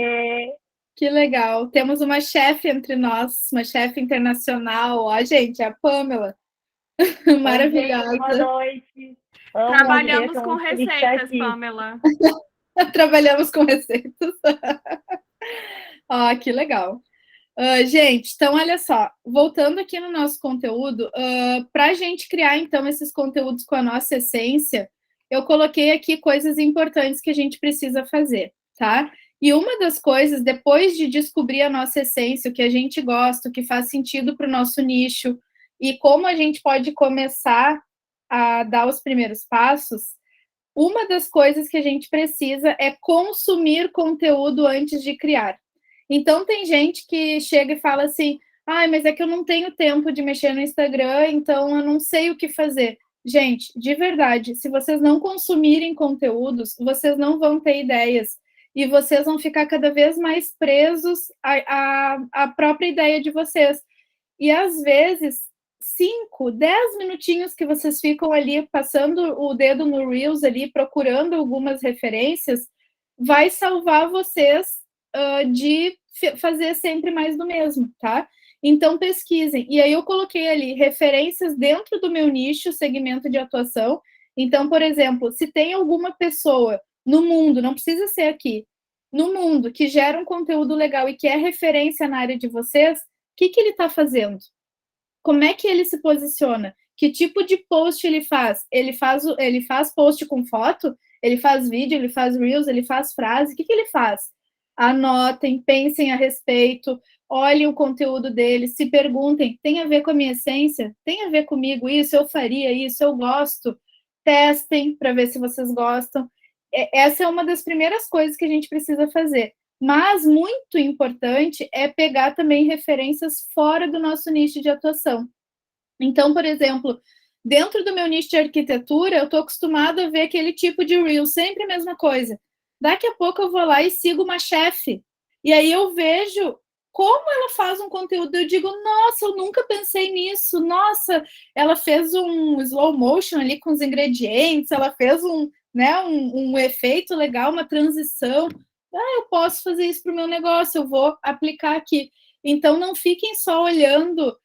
Que legal! Temos uma chefe entre nós, uma chefe internacional. Ó, gente, a Pamela. Maravilhosa. Boa noite. Trabalhamos com receitas, Pamela. Trabalhamos com receitas. Ó, que legal. Gente, então, olha só. Voltando aqui no nosso conteúdo, para a gente criar, então, esses conteúdos com a nossa essência, eu coloquei aqui coisas importantes que a gente precisa fazer, tá? E uma das coisas, depois de descobrir a nossa essência, o que a gente gosta, o que faz sentido para o nosso nicho, e como a gente pode começar a dar os primeiros passos, uma das coisas que a gente precisa é consumir conteúdo antes de criar. Então, tem gente que chega e fala assim, mas é que eu não tenho tempo de mexer no Instagram, então eu não sei o que fazer. Gente, de verdade, se vocês não consumirem conteúdos, vocês não vão ter ideias. E vocês vão ficar cada vez mais presos à própria ideia de vocês. E, às vezes, 5, 10 minutinhos que vocês ficam ali, passando o dedo no Reels ali, procurando algumas referências, vai salvar vocês de fazer sempre mais do mesmo, tá? Então, pesquisem. E aí eu coloquei ali referências dentro do meu nicho, segmento de atuação. Então, por exemplo, se tem alguma pessoa no mundo, não precisa ser aqui, no mundo, que gera um conteúdo legal e que é referência na área de vocês, o que ele está fazendo? Como é que ele se posiciona? Que tipo de post ele faz? Ele faz post com foto? Ele faz vídeo? Ele faz Reels? Ele faz frase? O que ele faz? Anotem, pensem a respeito, olhem o conteúdo dele, se perguntem, tem a ver com a minha essência? Tem a ver comigo isso? Eu faria isso? Eu gosto? Testem para ver se vocês gostam. Essa é uma das primeiras coisas que a gente precisa fazer. Mas, muito importante, é pegar também referências fora do nosso nicho de atuação. Então, por exemplo, dentro do meu nicho de arquitetura, eu estou acostumada a ver aquele tipo de reel, sempre a mesma coisa. Daqui a pouco eu vou lá e sigo uma chefe. E aí eu vejo como ela faz um conteúdo. Eu digo, nossa, eu nunca pensei nisso. Nossa, ela fez um slow motion ali com os ingredientes, ela fez um efeito legal, uma transição. Eu posso fazer isso para o meu negócio, eu vou aplicar aqui. Então, não fiquem só olhando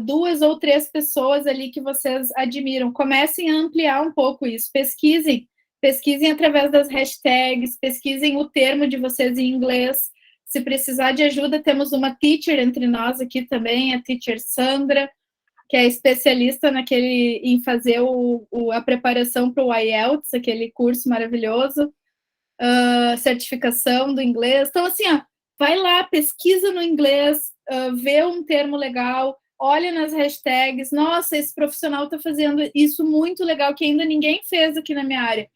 2 ou 3 pessoas ali que vocês admiram. Comecem a ampliar um pouco isso. Pesquisem através das hashtags, pesquisem o termo de vocês em inglês. Se precisar de ajuda, temos uma teacher entre nós aqui também, a teacher Sandra, que é especialista em fazer a preparação para o IELTS, aquele curso maravilhoso, certificação do inglês. Então, assim, vai lá, pesquisa no inglês, vê um termo legal, olha nas hashtags, nossa, esse profissional está fazendo isso muito legal, que ainda ninguém fez aqui na minha área.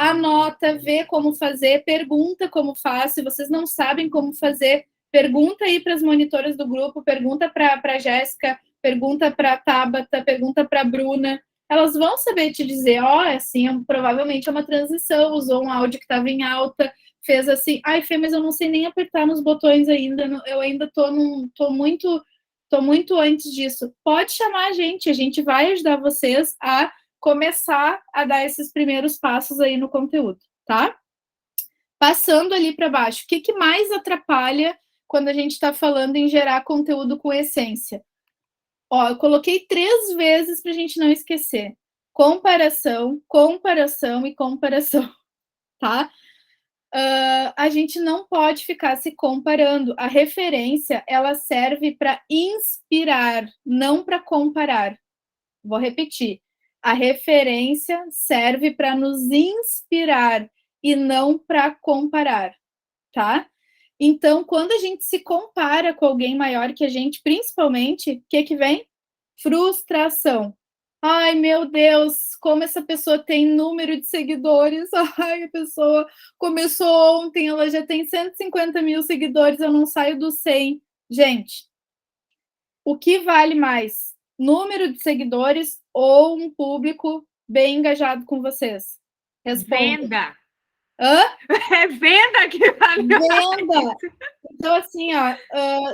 Anota, vê como fazer, pergunta como faz. Se vocês não sabem como fazer, pergunta aí para as monitoras do grupo, pergunta para a Jéssica, pergunta para a Tabata, pergunta para a Bruna. Elas vão saber te dizer, assim, provavelmente é uma transição, usou um áudio que estava em alta, fez assim, Fê, mas eu não sei nem apertar nos botões ainda, eu ainda tô muito antes disso. Pode chamar a gente vai ajudar vocês a começar a dar esses primeiros passos aí no conteúdo, tá? Passando ali para baixo, o que mais atrapalha quando a gente está falando em gerar conteúdo com essência? Eu coloquei 3 vezes para a gente não esquecer. comparação, comparação e comparação, tá? A gente não pode ficar se comparando. A referência, ela serve para inspirar, não para comparar. Vou repetir. A referência serve para nos inspirar e não para comparar, tá? Então, quando a gente se compara com alguém maior que a gente, principalmente, o que vem? Frustração. Ai, meu Deus, como essa pessoa tem número de seguidores. Ai, a pessoa começou ontem, ela já tem 150 mil seguidores, eu não saio dos 100. Gente, o que vale mais? Número de seguidores ou um público bem engajado com vocês? Responda. Venda. Hã? É venda que vale. Venda! Então, assim,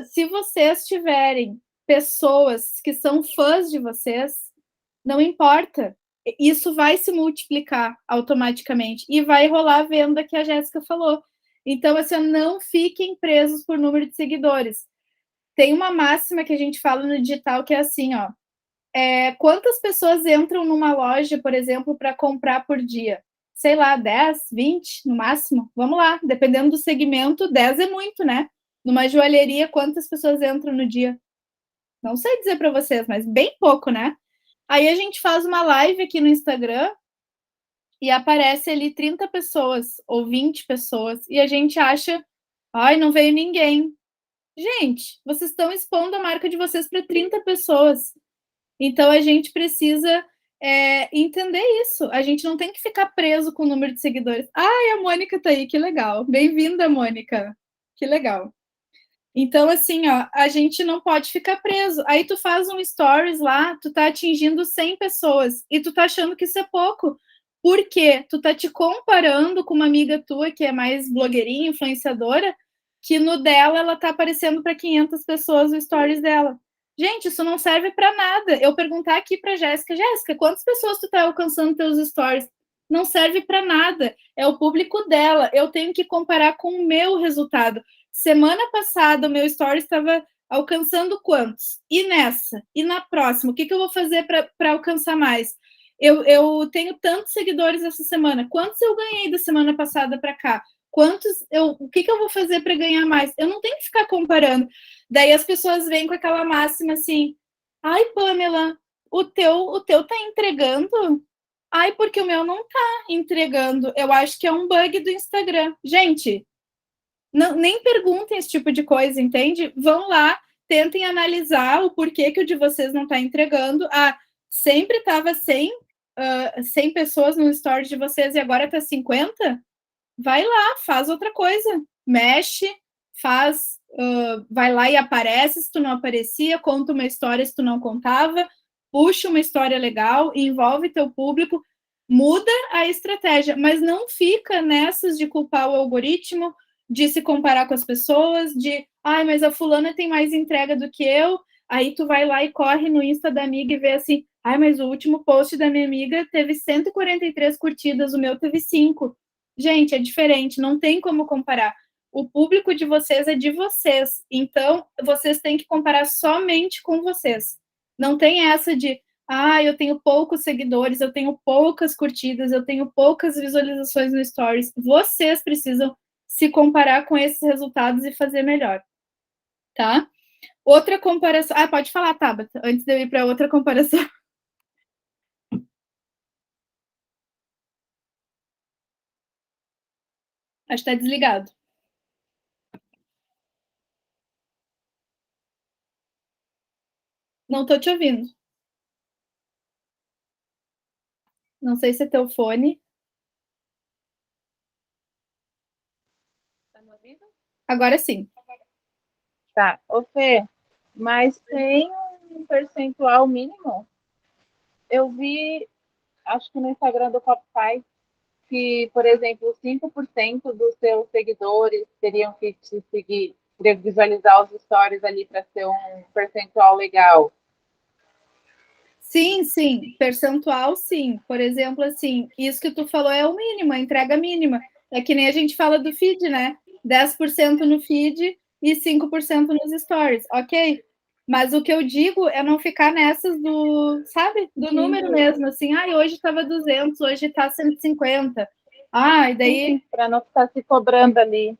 se vocês tiverem pessoas que são fãs de vocês, não importa, isso vai se multiplicar automaticamente e vai rolar a venda que a Jéssica falou. Então, assim, não fiquem presos por número de seguidores. Tem uma máxima que a gente fala no digital que é assim, quantas pessoas entram numa loja, por exemplo, para comprar por dia? Sei lá, 10, 20 no máximo? Vamos lá, dependendo do segmento, 10 é muito, né? Numa joalheria, quantas pessoas entram no dia? Não sei dizer para vocês, mas bem pouco, né? Aí a gente faz uma live aqui no Instagram e aparece ali 30 pessoas ou 20 pessoas e a gente acha, ai, não veio ninguém. Gente, vocês estão expondo a marca de vocês para 30 pessoas. Então a gente precisa entender isso. A gente não tem que ficar preso com o número de seguidores. Ai, a Mônica tá aí, que legal. Bem-vinda, Mônica. Que legal. Então, assim, a gente não pode ficar preso. Aí tu faz um stories lá, tu tá atingindo 100 pessoas e tu tá achando que isso é pouco. Por quê? Tu tá te comparando com uma amiga tua que é mais blogueirinha, influenciadora, que no dela ela tá aparecendo para 500 pessoas o stories dela. Gente, isso não serve para nada. Eu perguntar aqui para Jéssica, quantas pessoas tu tá alcançando teus stories? Não serve para nada. É o público dela. Eu tenho que comparar com o meu resultado. Semana passada, o meu story estava alcançando quantos? E nessa? E na próxima? O que eu vou fazer para alcançar mais? Eu tenho tantos seguidores essa semana. Quantos eu ganhei da semana passada para cá? O que eu vou fazer para ganhar mais? Eu não tenho que ficar comparando. Daí as pessoas vêm com aquela máxima assim: ai, Pamela, o teu tá entregando? Ai, porque o meu não tá entregando. Eu acho que é um bug do Instagram. Gente, não, nem perguntem esse tipo de coisa, entende? Vão lá, tentem analisar o porquê que o de vocês não está entregando. Sempre estava 100 pessoas no story de vocês e agora está 50? Vai lá, faz outra coisa. Mexe, vai lá e aparece se tu não aparecia, conta uma história se tu não contava, puxa uma história legal, envolve teu público, muda a estratégia, mas não fica nessas de culpar o algoritmo, de se comparar com as pessoas, ai, mas a fulana tem mais entrega do que eu, aí tu vai lá e corre no Insta da amiga e vê assim, ai, mas o último post da minha amiga teve 143 curtidas, o meu teve 5. Gente, é diferente, não tem como comparar. O público de vocês é de vocês, então vocês têm que comparar somente com vocês. Não tem essa de, eu tenho poucos seguidores, eu tenho poucas curtidas, eu tenho poucas visualizações no Stories. Vocês precisam se comparar com esses resultados e fazer melhor, tá? Outra comparação... pode falar, Tabata, antes de eu ir para outra comparação. Acho que tá desligado. Não tô te ouvindo. Não sei se é teu fone. Tá me ouvindo? Agora sim. Tá. Ô, Fê, mas tem um percentual mínimo? Eu vi, acho que no Instagram do Popeye, que, por exemplo, 5% dos seus seguidores teriam que te seguir, teriam que visualizar os stories ali para ser um percentual legal. Sim, percentual sim. Por exemplo, assim, isso que tu falou é o mínimo, a entrega mínima. É que nem a gente fala do feed, né? 10% no feed e 5% nos stories, ok? Mas o que eu digo é não ficar nessas sabe? Do número mesmo, assim, hoje estava 200, hoje está 150. E daí... Para não ficar se cobrando ali.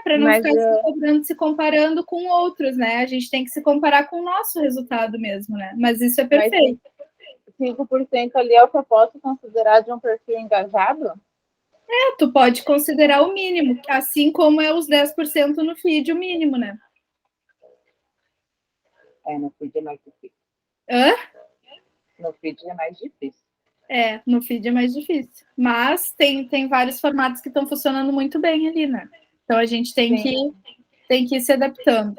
Para não ficar se cobrando, se comparando com outros, né? A gente tem que se comparar com o nosso resultado mesmo, né? Mas isso é perfeito. Mas 5% ali é o que eu posso considerar de um perfil engajado? Tu pode considerar o mínimo, assim como é os 10% no feed, o mínimo, né? No feed é mais difícil. No feed é mais difícil. No feed é mais difícil. Mas tem vários formatos que estão funcionando muito bem ali, né? Então a gente tem que ir se adaptando.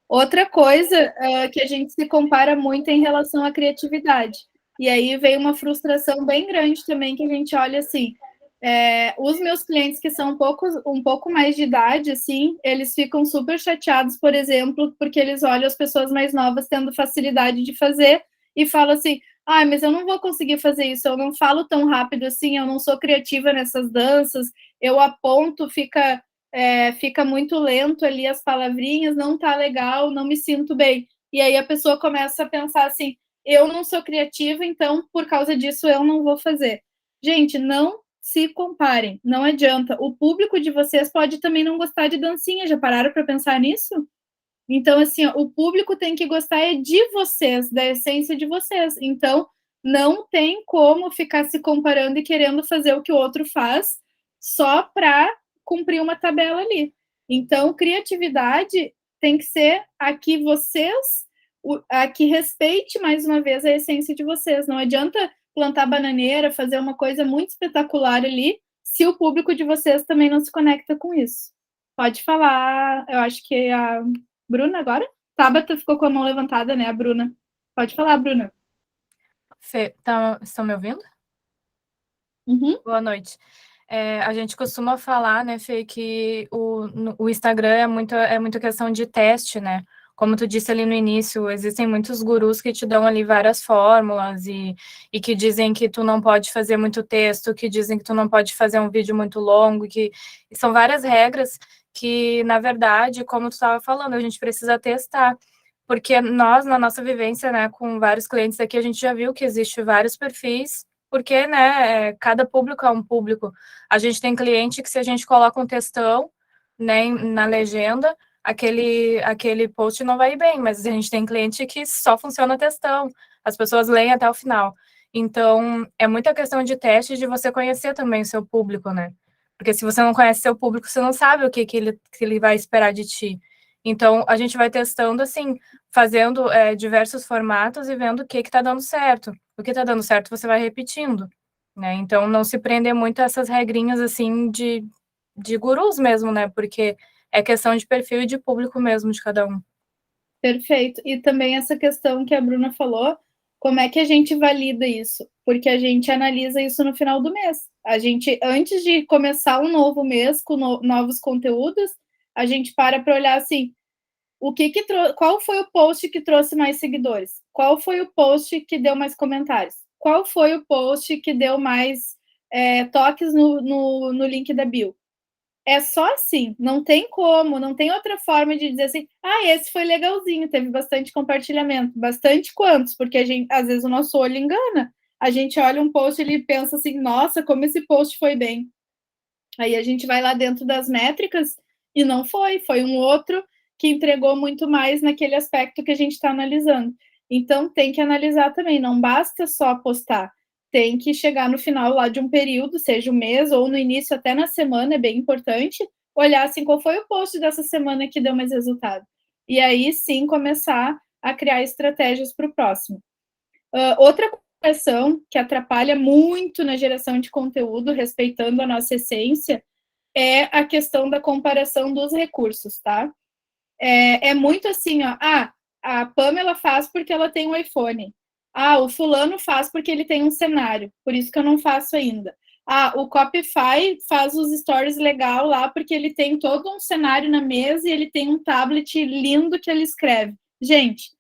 Outra coisa que a gente se compara muito em relação à criatividade. E aí vem uma frustração bem grande também, que a gente olha assim, os meus clientes que são um pouco mais de idade, assim, eles ficam super chateados, por exemplo, porque eles olham as pessoas mais novas tendo facilidade de fazer e falam assim, mas eu não vou conseguir fazer isso, eu não falo tão rápido assim, eu não sou criativa nessas danças, eu aponto, fica muito lento ali as palavrinhas, não tá legal, não me sinto bem. E aí a pessoa começa a pensar assim, eu não sou criativa, então por causa disso eu não vou fazer. Gente, não se comparem, não adianta. O público de vocês pode também não gostar de dancinha, já pararam para pensar nisso? Então, assim, o público tem que gostar de vocês, da essência de vocês. Então, não tem como ficar se comparando e querendo fazer o que o outro faz só para cumprir uma tabela ali. Então, criatividade tem que ser a que vocês, a que respeite mais uma vez a essência de vocês. Não adianta plantar bananeira, fazer uma coisa muito espetacular ali, se o público de vocês também não se conecta com isso. Pode falar, eu acho que a Bruna agora? Tabata ficou com a mão levantada, né, a Bruna? Pode falar, Bruna. Fê, estão me ouvindo? Uhum. Boa noite. A gente costuma falar, né, Fê, que o Instagram é muito questão de teste, né? Como tu disse ali no início, existem muitos gurus que te dão ali várias fórmulas e que dizem que tu não pode fazer muito texto, que dizem que tu não pode fazer um vídeo muito longo, que são várias regras que, na verdade, como tu estava falando, a gente precisa testar. Porque nós, na nossa vivência, né, com vários clientes aqui, a gente já viu que existe vários perfis, porque, né, cada público é um público. A gente tem cliente que, se a gente coloca um textão, né, na legenda, aquele post não vai bem, mas a gente tem cliente que só funciona textão, as pessoas leem até o final. Então, é muita questão de teste, de você conhecer também o seu público, né? Porque se você não conhece seu público, você não sabe o que ele vai esperar de ti. Então, a gente vai testando, assim, fazendo diversos formatos e vendo o que está dando certo. O que está dando certo, você vai repetindo, né? Então, não se prender muito a essas regrinhas, assim, de gurus mesmo, né? Porque é questão de perfil e de público mesmo de cada um. Perfeito. E também essa questão que a Bruna falou, como é que a gente valida isso? Porque a gente analisa isso no final do mês. A gente, antes de começar um novo mês com novos conteúdos, a gente para olhar assim, qual foi o post que trouxe mais seguidores? Qual foi o post que deu mais comentários? Qual foi o post que deu mais toques no link da bio? É só assim, não tem como, não tem outra forma de dizer assim, esse foi legalzinho, teve bastante compartilhamento. Bastante quantos? Porque às vezes o nosso olho engana. A gente olha um post e ele pensa assim, nossa, como esse post foi bem. Aí a gente vai lá dentro das métricas e não foi um outro que entregou muito mais naquele aspecto que a gente está analisando. Então tem que analisar também, não basta só postar, tem que chegar no final lá de um período, seja um mês ou no início até na semana, é bem importante, olhar assim, qual foi o post dessa semana que deu mais resultado. E aí sim começar a criar estratégias para o próximo. Outra questão que atrapalha muito na geração de conteúdo, respeitando a nossa essência, é a questão da comparação dos recursos, tá? É muito assim, ó, a Pamela faz porque ela tem um iPhone. O fulano faz porque ele tem um cenário, por isso que eu não faço ainda. O Copify faz os stories legal lá porque ele tem todo um cenário na mesa e ele tem um tablet lindo que ele escreve. Gente,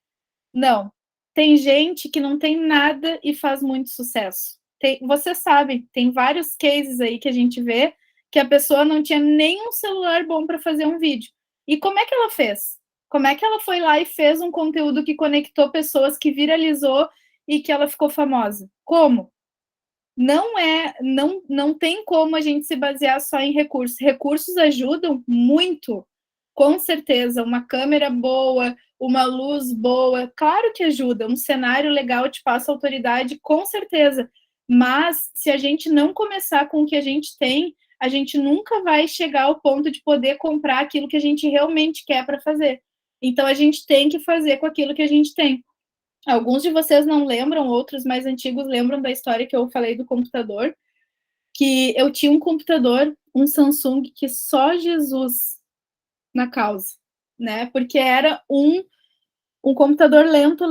não. Tem gente que não tem nada e faz muito sucesso. Você sabe, tem vários cases aí que a gente vê que a pessoa não tinha nenhum celular bom para fazer um vídeo. E como é que ela fez? Como é que ela foi lá e fez um conteúdo que conectou pessoas, que viralizou e que ela ficou famosa? Como? Não tem como a gente se basear só em recursos. Recursos ajudam muito, com certeza. Uma câmera boa, uma luz boa, claro que ajuda. Um cenário legal te passa autoridade, com certeza. Mas se a gente não começar com o que a gente tem, a gente nunca vai chegar ao ponto de poder comprar aquilo que a gente realmente quer para fazer. Então a gente tem que fazer com aquilo que a gente tem. Alguns de vocês não lembram, outros mais antigos lembram da história que eu falei do computador, que eu tinha um computador, um Samsung, que só Jesus na causa, né? Porque era um computador lento,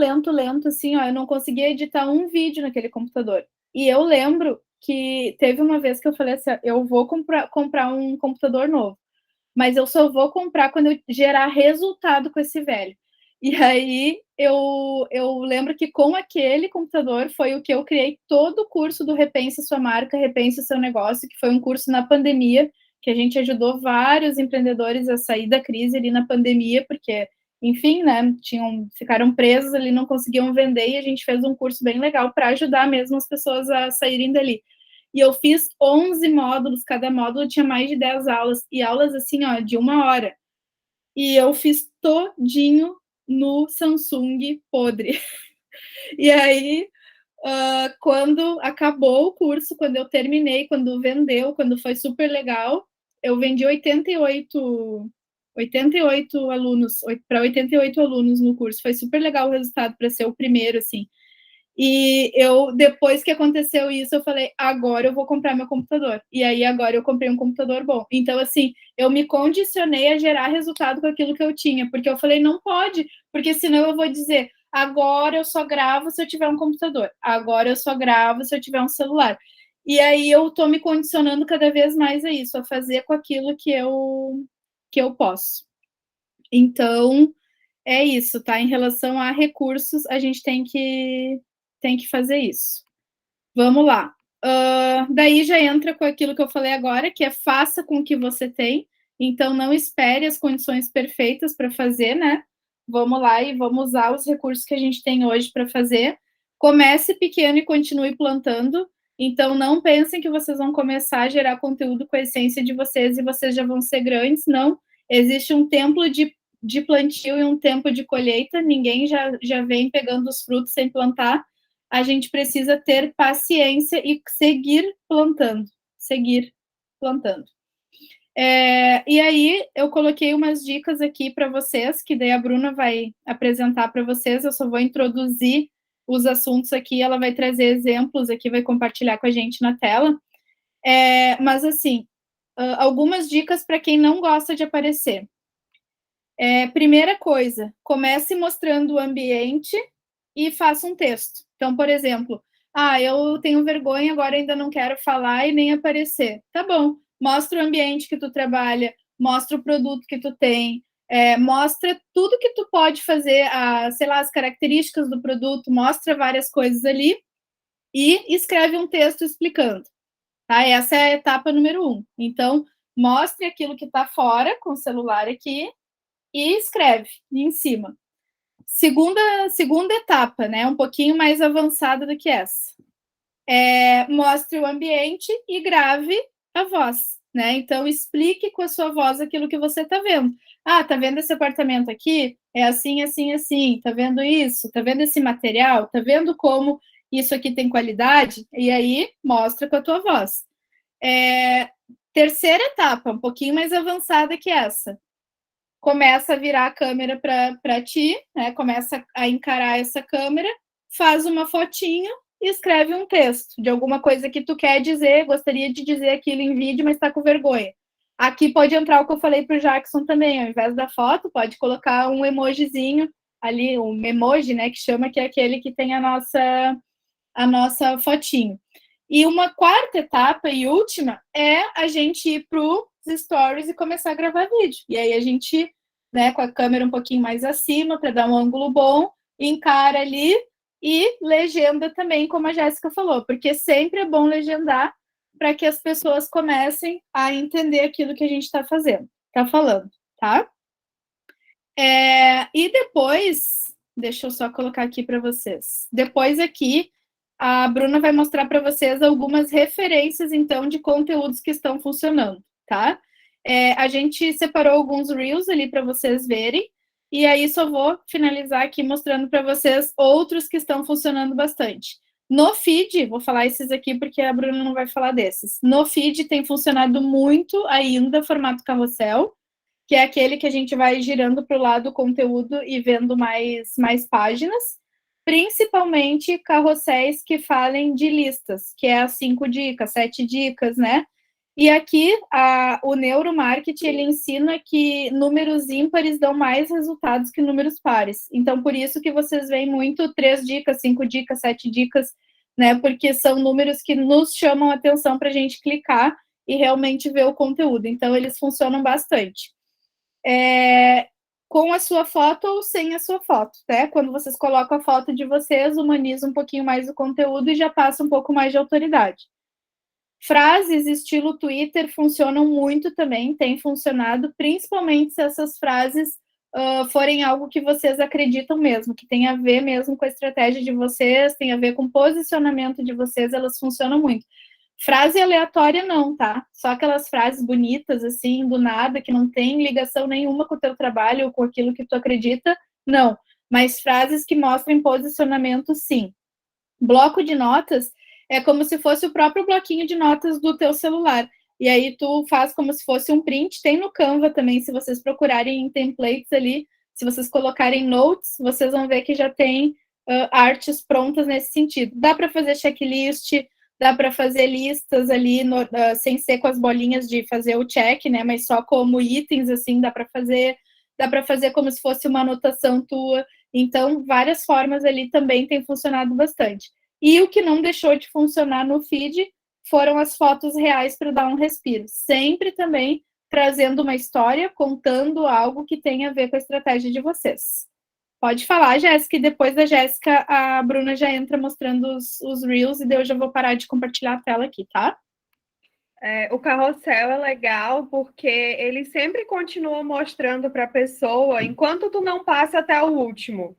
assim, ó, eu não conseguia editar um vídeo naquele computador. E eu lembro que teve uma vez que eu falei assim, eu vou comprar um computador novo, mas eu só vou comprar quando eu gerar resultado com esse velho. E aí eu lembro que com aquele computador foi o que eu criei todo o curso do Repense Sua Marca, Repense Seu Negócio, que foi um curso na pandemia, que a gente ajudou vários empreendedores a sair da crise ali na pandemia, porque, enfim, né, ficaram presos ali, não conseguiam vender, e a gente fez um curso bem legal para ajudar mesmo as pessoas a saírem dali. E eu fiz 11 módulos, cada módulo tinha mais de 10 aulas, e aulas assim, ó, de 1 hora. E eu fiz todinho no Samsung podre. E aí, quando acabou o curso, quando eu terminei, quando vendeu, quando foi super legal, eu vendi 88 alunos, para 88 alunos no curso. Foi super legal o resultado para ser o primeiro, assim. E depois que aconteceu isso, eu falei, agora eu vou comprar meu computador. E aí, agora eu comprei um computador bom. Então, assim, eu me condicionei a gerar resultado com aquilo que eu tinha, porque eu falei, não pode, porque senão eu vou dizer, agora eu só gravo se eu tiver um computador, agora eu só gravo se eu tiver um celular. E aí eu tô me condicionando cada vez mais a isso, a fazer com aquilo que eu posso. Então, é isso, tá? Em relação a recursos, a gente tem que fazer isso. Vamos lá. Daí já entra com aquilo que eu falei agora, que é faça com o que você tem. Então, não espere as condições perfeitas para fazer, né? Vamos lá e vamos usar os recursos que a gente tem hoje para fazer. Comece pequeno e continue plantando. Então, não pensem que vocês vão começar a gerar conteúdo com a essência de vocês e vocês já vão ser grandes. Não. Existe um tempo de plantio e um tempo de colheita. Ninguém já vem pegando os frutos sem plantar. A gente precisa ter paciência e seguir plantando. E aí, eu coloquei umas dicas aqui para vocês, que daí a Bruna vai apresentar para vocês. Eu só vou introduzir os assuntos aqui, ela vai trazer exemplos aqui, vai compartilhar com a gente na tela. Mas, assim, algumas dicas para quem não gosta de aparecer. Primeira coisa, comece mostrando o ambiente e faça um texto. Então, por exemplo, eu tenho vergonha, agora ainda não quero falar e nem aparecer. Tá bom, mostra o ambiente que tu trabalha, mostra o produto que tu tem, mostra tudo que tu pode fazer, sei lá, as características do produto, mostra várias coisas ali e escreve um texto explicando. Tá? Essa é a etapa número 1. Então, mostre aquilo que está fora com o celular aqui e escreve em cima. Segunda etapa, né? Um pouquinho mais avançada do que essa. Mostre o ambiente e grave a voz, né? Então, explique com a sua voz aquilo que você está vendo. Tá vendo esse apartamento aqui? É assim, assim, assim. Tá vendo isso? Tá vendo esse material? Tá vendo como isso aqui tem qualidade? E aí, mostra com a tua voz. Terceira etapa, um pouquinho mais avançada que essa. Começa a virar a câmera para ti, né? Começa a encarar essa câmera, faz uma fotinho e escreve um texto de alguma coisa que tu quer dizer, gostaria de dizer aquilo em vídeo, mas está com vergonha. Aqui pode entrar o que eu falei para o Jackson também, ao invés da foto, pode colocar um emojizinho ali, um emoji, né, que chama, que é aquele que tem a nossa fotinho. E uma quarta etapa e última é a gente ir para os stories e começar a gravar vídeo. E aí a gente, né, com a câmera um pouquinho mais acima, para dar um ângulo bom, encara ali e legenda também, como a Jéssica falou, porque sempre é bom legendar para que as pessoas comecem a entender aquilo que a gente está falando, tá? E depois, deixa eu só colocar aqui para vocês. Depois aqui, a Bruna vai mostrar para vocês algumas referências, então, de conteúdos que estão funcionando, tá? A gente separou alguns Reels ali para vocês verem, e aí só vou finalizar aqui mostrando para vocês outros que estão funcionando bastante. No feed, vou falar esses aqui porque a Bruna não vai falar desses. No feed tem funcionado muito ainda formato carrossel, que é aquele que a gente vai girando para o lado do conteúdo e vendo mais páginas, principalmente carrosséis que falem de listas, que é as 5 dicas, 7 dicas, né? E aqui, o neuromarketing, ele ensina que números ímpares dão mais resultados que números pares. Então, por isso que vocês veem muito 3 dicas, 5 dicas, 7 dicas, né? Porque são números que nos chamam a atenção para a gente clicar e realmente ver o conteúdo. Então, eles funcionam bastante. Com a sua foto ou sem a sua foto, né? Quando vocês colocam a foto de vocês, humaniza um pouquinho mais o conteúdo e já passa um pouco mais de autoridade. Frases estilo Twitter funcionam muito também, tem funcionado, principalmente se essas frases forem algo que vocês acreditam mesmo, que tem a ver mesmo com a estratégia de vocês, tem a ver com o posicionamento de vocês, elas funcionam muito. Frase aleatória não, tá? Só aquelas frases bonitas, assim, do nada, que não tem ligação nenhuma com o teu trabalho ou com aquilo que tu acredita, não. Mas frases que mostrem posicionamento, sim. Bloco de notas é como se fosse o próprio bloquinho de notas do teu celular. E aí tu faz como se fosse um print, tem no Canva também, se vocês procurarem em templates ali, se vocês colocarem notes, vocês vão ver que já tem artes prontas nesse sentido. Dá para fazer checklist, dá para fazer listas ali, sem ser com as bolinhas de fazer o check, né? Mas só como itens, assim, dá para fazer como se fosse uma anotação tua. Então, várias formas ali também tem funcionado bastante. E o que não deixou de funcionar no feed foram as fotos reais para dar um respiro. Sempre também trazendo uma história, contando algo que tenha a ver com a estratégia de vocês. Pode falar, Jéssica, e depois da Jéssica, a Bruna já entra mostrando os Reels, e daí eu já vou parar de compartilhar a tela aqui, tá? O carrossel é legal porque ele sempre continua mostrando para a pessoa enquanto tu não passa até o último.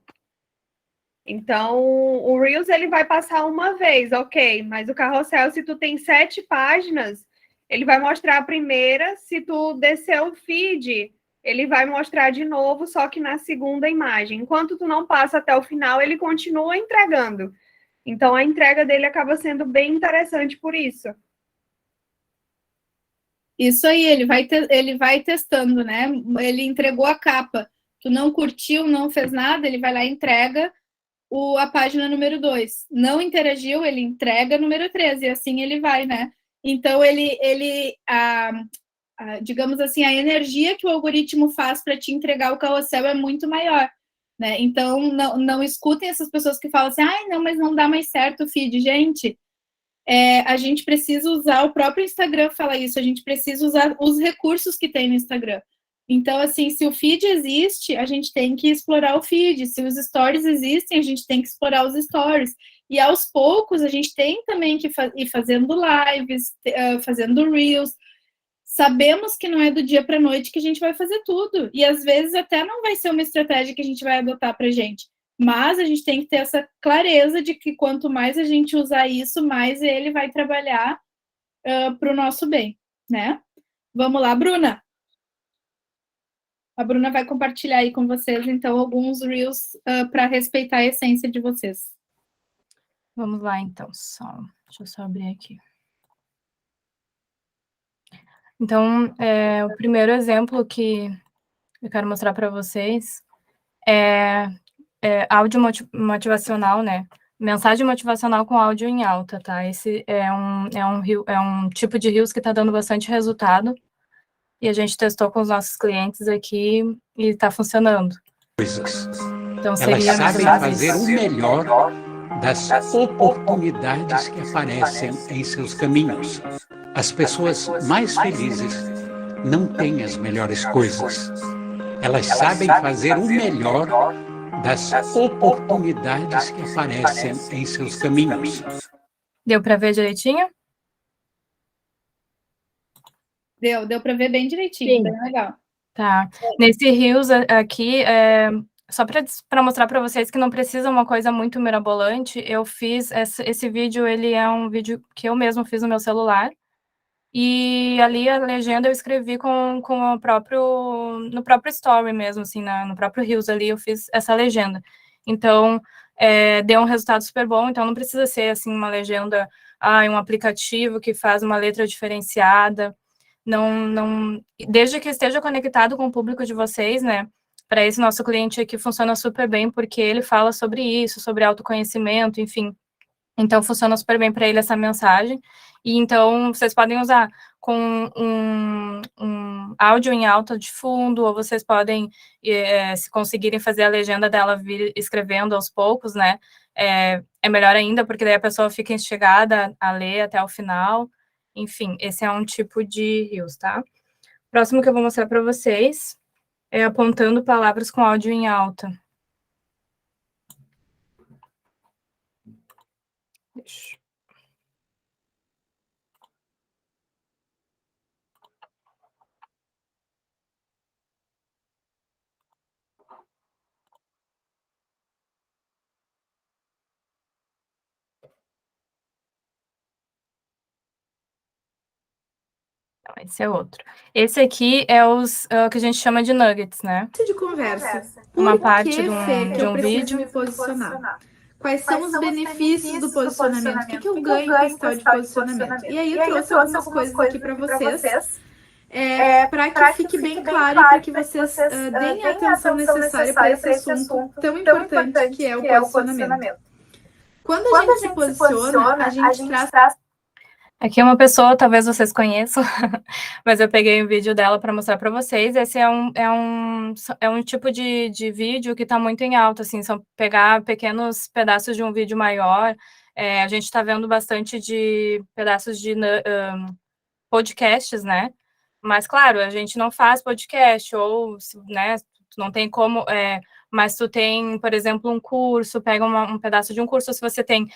Então, o Reels ele vai passar uma vez, ok, mas o carrossel, se tu tem 7 páginas, ele vai mostrar a primeira, se tu descer o feed, ele vai mostrar de novo, só que na segunda imagem. Enquanto tu não passa até o final, ele continua entregando. Então, a entrega dele acaba sendo bem interessante por isso. Isso aí, ele vai testando, né? Ele entregou a capa. Tu não curtiu, não fez nada, ele vai lá e entrega a página número 2. Não interagiu, ele entrega número 3, e assim ele vai, né? Então, digamos assim, a energia que o algoritmo faz para te entregar o carrossel é muito maior, né? Então, não escutem essas pessoas que falam assim, não, mas não dá mais certo o feed. Gente, a gente precisa usar, o próprio Instagram fala isso, a gente precisa usar os recursos que tem no Instagram. Então, assim, se o feed existe, a gente tem que explorar o feed. Se os stories existem, a gente tem que explorar os stories. E, aos poucos, a gente tem também que ir fazendo lives, fazendo reels. Sabemos que não é do dia para a noite que a gente vai fazer tudo. E, às vezes, até não vai ser uma estratégia que a gente vai adotar para a gente. Mas a gente tem que ter essa clareza de que quanto mais a gente usar isso, mais ele vai trabalhar para o nosso bem, né? Vamos lá, Bruna. A Bruna vai compartilhar aí com vocês, então, alguns Reels para respeitar a essência de vocês. Vamos lá, então. Deixa eu só abrir aqui. Então, o primeiro exemplo que eu quero mostrar para vocês é áudio motivacional, né? Mensagem motivacional com áudio em alta, tá? Esse é um tipo de Reels que está dando bastante resultado. E a gente testou com os nossos clientes aqui e está funcionando. Então, elas sabem fazer o melhor das oportunidades que aparecem em seus caminhos. As pessoas mais felizes não têm as melhores coisas. Elas sabem fazer o melhor das oportunidades que aparecem em seus caminhos. Deu para ver direitinho? Deu para ver bem direitinho, bem legal. Tá. Nesse Reels aqui, só para mostrar para vocês que não precisa uma coisa muito mirabolante, eu fiz esse vídeo, ele é um vídeo que eu mesmo fiz no meu celular, e ali a legenda eu escrevi com o próprio, no próprio story mesmo, assim, no próprio Reels ali eu fiz essa legenda. Então, deu um resultado super bom, então não precisa ser, assim, uma legenda, um aplicativo que faz uma letra diferenciada, não, desde que esteja conectado com o público de vocês, né? Para esse nosso cliente aqui funciona super bem, porque ele fala sobre isso, sobre autoconhecimento, enfim. Então, funciona super bem para ele essa mensagem. E então, vocês podem usar com um áudio em alta de fundo, ou vocês podem, se conseguirem fazer a legenda dela vir escrevendo aos poucos, né? É melhor ainda, porque daí a pessoa fica instigada a ler até o final. Enfim, esse é um tipo de Reels, tá? Próximo que eu vou mostrar para vocês é apontando palavras com áudio em alta. Deixa. Esse é outro. Esse aqui é os que a gente chama de nuggets, né? De conversa. Uma Por parte que, de Fê, que um eu preciso vídeo. me posicionar? Quais são os benefícios do posicionamento? O que eu ganho com esse tal de posicionamento? E aí eu trouxe algumas coisas aqui para vocês, para que fique bem claro e para que vocês deem a atenção necessária para esse assunto tão importante que é o posicionamento. Quando a gente se posiciona, a gente traz... Aqui é uma pessoa, talvez vocês conheçam, mas eu peguei um vídeo dela para mostrar para vocês. Esse é um tipo de vídeo que está muito em alta, assim, são pegar pequenos pedaços de um vídeo maior. A gente está vendo bastante de pedaços de podcasts, né? Mas, claro, a gente não faz podcast, ou, né, tu não tem como... mas tu tem, por exemplo, um curso, pega um pedaço de um curso, se você tem...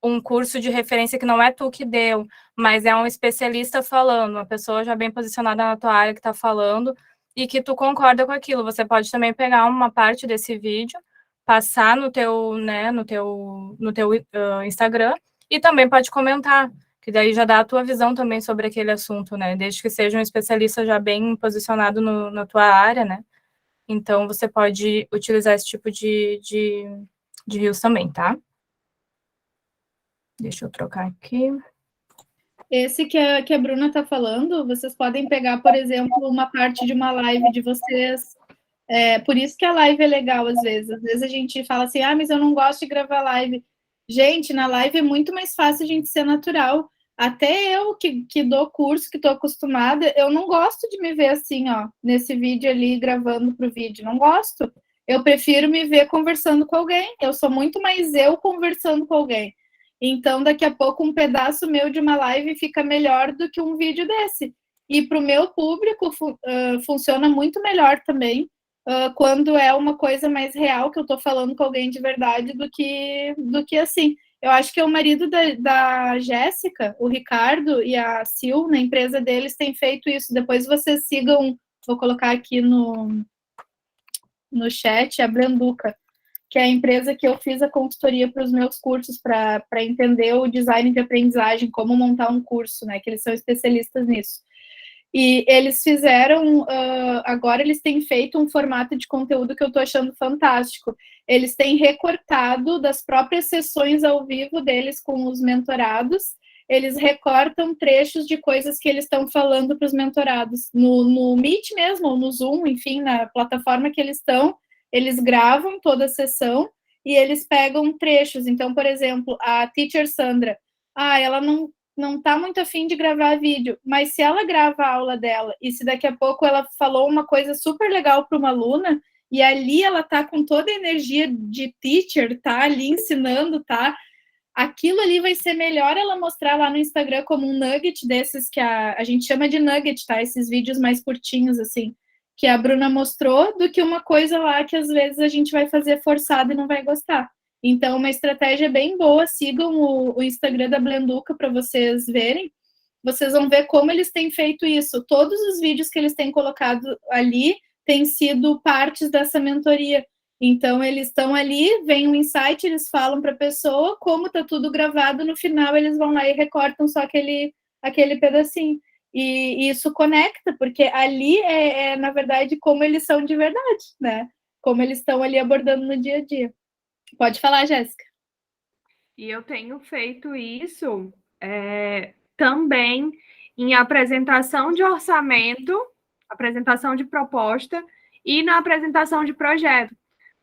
um curso de referência que não é tu que deu, mas é um especialista falando, uma pessoa já bem posicionada na tua área que está falando, e que tu concorda com aquilo. Você pode também pegar uma parte desse vídeo, passar no teu, né, no teu Instagram, e também pode comentar, que daí já dá a tua visão também sobre aquele assunto, né, desde que seja um especialista já bem posicionado na tua área, né. Então, você pode utilizar esse tipo de Reels também, tá? Deixa eu trocar aqui. Esse que a Bruna está falando, vocês podem pegar, por exemplo, uma parte de uma live de vocês. Por isso que a live é legal, às vezes. Às vezes a gente fala assim, mas eu não gosto de gravar live. Gente, na live é muito mais fácil a gente ser natural. Até eu, que dou curso, que estou acostumada, eu não gosto de me ver assim, ó, nesse vídeo ali, gravando para o vídeo. Não gosto. Eu prefiro me ver conversando com alguém. Eu sou muito mais eu conversando com alguém. Então, daqui a pouco, um pedaço meu de uma live fica melhor do que um vídeo desse. E para o meu público, funciona muito melhor também, quando é uma coisa mais real, que eu estou falando com alguém de verdade, do que assim. Eu acho que é o marido da Jéssica, o Ricardo e a Sil, na empresa deles, têm feito isso. Depois vocês sigam, vou colocar aqui no chat, a Branduca, que é a empresa que eu fiz a consultoria para os meus cursos, para entender o design de aprendizagem, como montar um curso, né? Que eles são especialistas nisso. E eles fizeram, agora eles têm feito um formato de conteúdo que eu estou achando fantástico. Eles têm recortado das próprias sessões ao vivo deles com os mentorados, eles recortam trechos de coisas que eles estão falando para os mentorados. No Meet mesmo, ou no Zoom, enfim, na plataforma que eles estão, eles gravam toda a sessão e eles pegam trechos. Então, por exemplo, a teacher Sandra, ela não está muito afim de gravar vídeo, mas se ela grava a aula dela e se daqui a pouco ela falou uma coisa super legal para uma aluna e ali ela está com toda a energia de teacher, tá ali ensinando, tá? Aquilo ali vai ser melhor ela mostrar lá no Instagram como um nugget desses que a gente chama de nugget, tá? Esses vídeos mais curtinhos, assim, que a Bruna mostrou, do que uma coisa lá que às vezes a gente vai fazer forçado e não vai gostar. Então, uma estratégia bem boa, sigam o Instagram da Blenduca para vocês verem. vocês vão ver como eles têm feito isso. Todos os vídeos que eles têm colocado ali têm sido partes dessa mentoria. Então, eles estão ali, vem um insight, eles falam para a pessoa, como está tudo gravado, no final eles vão lá e recortam só aquele pedacinho. E isso conecta, porque ali na verdade, como eles são de verdade, né? Como eles estão ali abordando no dia a dia. Pode falar, Jéssica. E eu tenho feito isso também em apresentação de orçamento, apresentação de proposta e na apresentação de projeto.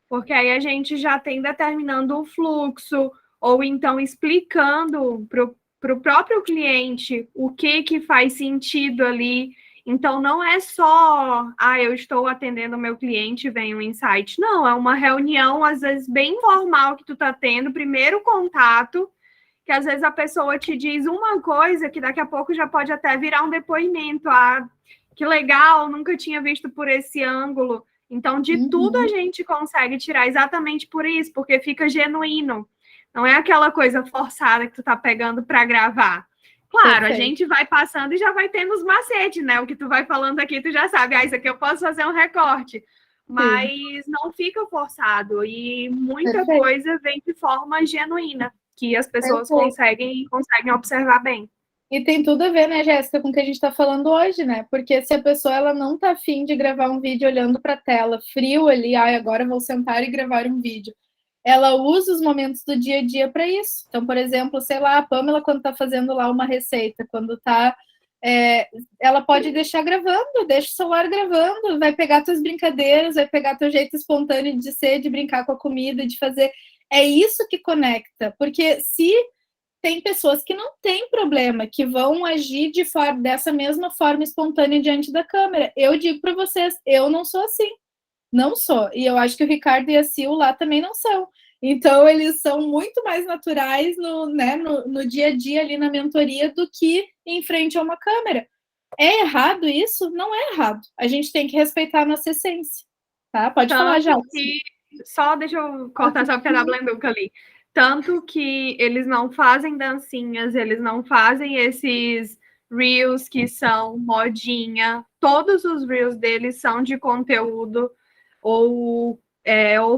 Porque aí a gente já tem determinando o fluxo, ou então explicando para o próprio cliente o que faz sentido ali. Então, não é só, eu estou atendendo o meu cliente, vem um insight. Não, é uma reunião, às vezes, bem informal que tu está tendo, primeiro contato, que às vezes a pessoa te diz uma coisa que daqui a pouco já pode até virar um depoimento. Que legal, nunca tinha visto por esse ângulo. Então, de tudo a gente consegue tirar exatamente por isso, porque fica genuíno. Não é aquela coisa forçada que tu tá pegando para gravar. Claro, a gente vai passando e já vai tendo os macetes, né? O que tu vai falando aqui, tu já sabe. Isso aqui eu posso fazer um recorte. Mas não fica forçado. E muita coisa vem de forma genuína, que as pessoas conseguem observar bem. E tem tudo a ver, né, Jéssica, com o que a gente está falando hoje, né? Porque se a pessoa ela não está afim de gravar um vídeo olhando para a tela, frio ali, agora vou sentar e gravar um vídeo, ela usa os momentos do dia a dia para isso. Então, por exemplo, sei lá, a Pamela, quando está fazendo lá uma receita, quando está... ela pode deixar gravando, deixa o celular gravando, vai pegar tuas brincadeiras, vai pegar teu jeito espontâneo de ser, de brincar com a comida, de fazer... É isso que conecta, porque se... Tem pessoas que não têm problema, que vão agir dessa mesma forma espontânea diante da câmera. Eu digo para vocês, eu não sou assim. Não sou. E eu acho que o Ricardo e a Sil lá também não são. Então, eles são muito mais naturais no dia a dia, ali na mentoria, do que em frente a uma câmera. É errado isso? Não é errado. A gente tem que respeitar a nossa essência. Tá? Pode falar, já. Só deixa eu cortar só porque é da Blenduca ali. Tanto que eles não fazem dancinhas, eles não fazem esses reels que são modinha. Todos os reels deles são de conteúdo ou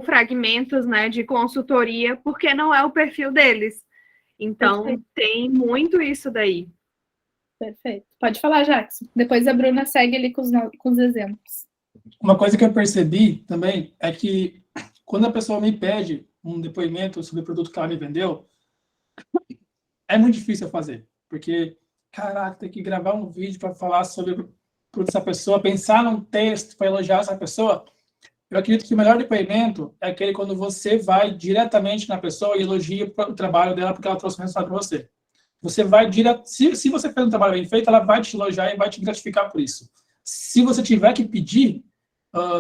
fragmentos, né, de consultoria, porque não é o perfil deles. Então, tem muito isso daí. Perfeito. Pode falar, Jackson. Depois a Bruna segue ali com os exemplos. Uma coisa que eu percebi também é que quando a pessoa me pede um depoimento sobre o produto que ela me vendeu, é muito difícil eu fazer, porque, caraca, tem que gravar um vídeo para falar sobre o produto dessa pessoa, pensar num texto para elogiar essa pessoa. Eu acredito que o melhor depoimento é aquele quando você vai diretamente na pessoa e elogia o trabalho dela porque ela trouxe um resultado para você. Você vai direto, se você fez um trabalho bem feito, ela vai te elogiar e vai te gratificar por isso. Se você tiver que pedir,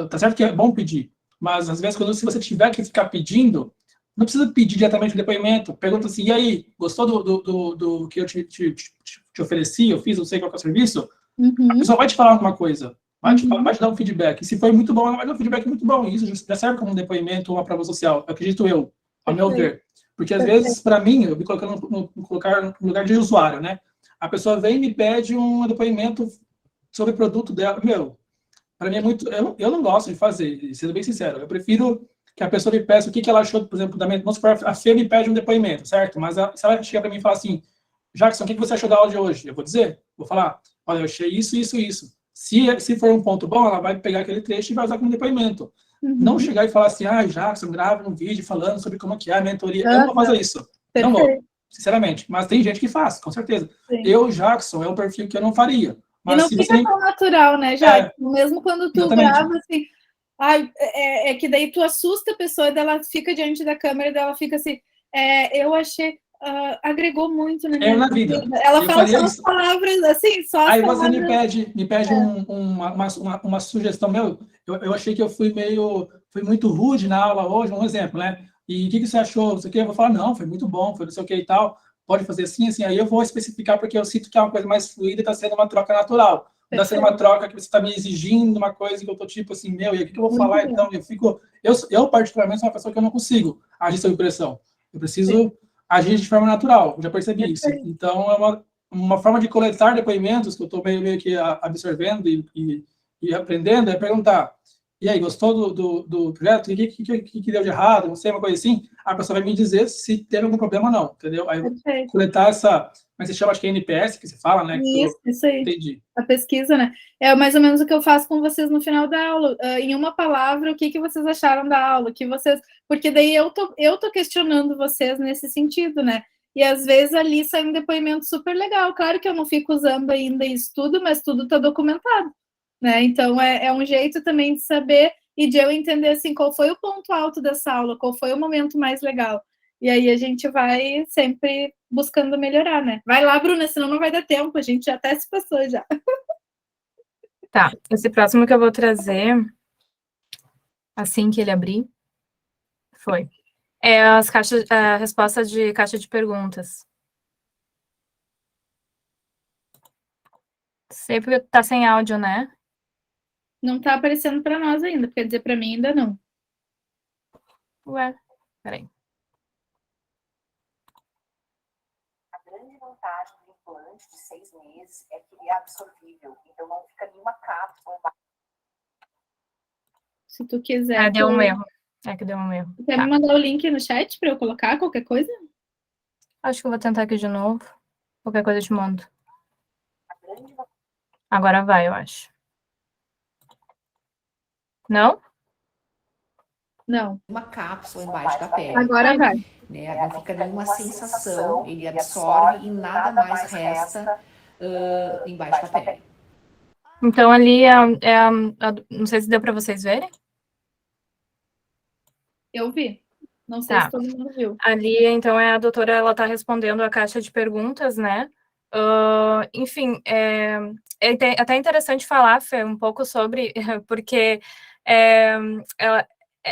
tá certo que é bom pedir, mas às vezes se você tiver que ficar pedindo, não precisa pedir diretamente o depoimento. Pergunta assim, e aí, gostou do que eu te ofereci, eu fiz, não sei qual é o serviço? A pessoa vai te falar alguma coisa, vai te dar um feedback. E se foi muito bom, ela vai dar um feedback muito bom. E isso já serve como um depoimento ou uma prova social, acredito eu, ao meu ver. Porque às vezes, para mim, eu me colocando no lugar de usuário, né? A pessoa vem e me pede um depoimento sobre o produto dela. Meu, para mim é muito... Eu não gosto de fazer, sendo bem sincero. Eu prefiro que a pessoa me peça o que ela achou, por exemplo, vamos supor, a Fê me pede um depoimento, certo? Mas se ela chegar para mim e falar assim, Jackson, o que você achou da aula de hoje? Eu vou dizer, vou falar, olha, eu achei isso, isso, isso. Se for um ponto bom, ela vai pegar aquele trecho e vai usar como depoimento. Não chegar e falar assim, Jackson, grava um vídeo falando sobre como que é a mentoria. Eu não vou fazer isso. Não vou, sinceramente. Mas tem gente que faz, com certeza. Sim. Eu, Jackson, é um perfil que eu não faria. Mas e não fica tão natural, né, Jackson? Mesmo quando tu grava, assim... é que daí tu assusta a pessoa e ela fica diante da câmera e ela fica assim, eu achei, agregou muito na minha vida. Ela fala só as palavras, assim, só as aí palavras. Você me pede uma sugestão, eu achei que eu fui muito rude na aula hoje, um exemplo, né? E o que você achou? Não sei o que, eu vou falar, não, foi muito bom, foi não sei o que e tal, pode fazer assim, assim, aí eu vou especificar porque eu sinto que é uma coisa mais fluida e está sendo uma troca natural. Está sendo uma troca que você está me exigindo uma coisa que eu estou tipo assim, e o que eu vou falar? Então, eu particularmente sou uma pessoa que eu não consigo agir sob pressão. Eu preciso agir de forma natural, já percebi isso. Então, uma forma de coletar depoimentos que eu estou meio que absorvendo e aprendendo é perguntar: e aí, gostou do projeto? O que deu de errado? Não sei, uma coisa assim. A pessoa vai me dizer se teve algum problema ou não, entendeu? Aí eu coletar essa, mas se chama, acho que é NPS que se fala, né? Isso aí. Entendi. A pesquisa, né? É mais ou menos o que eu faço com vocês no final da aula. Em uma palavra, o que vocês acharam da aula? Porque daí eu tô questionando vocês nesse sentido, né? E às vezes ali sai um depoimento super legal. Claro que eu não fico usando ainda isso tudo, mas tudo está documentado, né? Então é um jeito também de saber e de eu entender assim qual foi o ponto alto dessa aula, qual foi o momento mais legal. E aí a gente vai sempre buscando melhorar, né? Vai lá, Bruna, senão não vai dar tempo, a gente já até se passou já. Tá, esse próximo que eu vou trazer, assim que ele abrir, foi. É a resposta de caixa de perguntas. Sempre tá sem áudio, né? Não tá aparecendo para nós ainda, quer dizer, para mim ainda não. Ué, peraí. A grande vantagem do implante de 6 meses é que ele é absorvível, então não fica nenhuma cápsula. Se tu quiser. Deu um erro. É que deu um erro. Quer me mandar o link no chat para eu colocar qualquer coisa? Acho que eu vou tentar aqui de novo. Qualquer coisa eu te mando. Agora vai, eu acho. Não? Não. Uma cápsula embaixo da pele. Agora vai. Né? Não fica nenhuma sensação, ele absorve e nada mais resta embaixo da pele. Então ali não sei se deu para vocês verem. Eu vi. Não sei se todo mundo viu. Ali, então, a doutora, ela tá respondendo a caixa de perguntas, né? Enfim, é até interessante falar, Fê, um pouco sobre, porque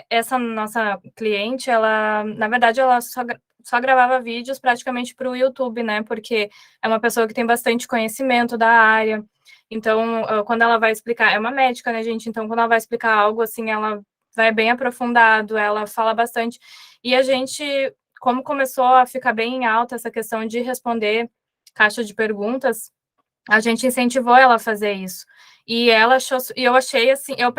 essa nossa cliente, ela, na verdade, ela só gravava vídeos praticamente para o YouTube, né? Porque é uma pessoa que tem bastante conhecimento da área. Então, quando ela vai explicar, é uma médica, né, gente? Então, quando ela vai explicar algo, assim, ela vai bem aprofundado, ela fala bastante. E a gente, como começou a ficar bem em alta essa questão de responder caixa de perguntas, a gente incentivou ela a fazer isso. E ela achou, e eu achei assim, eu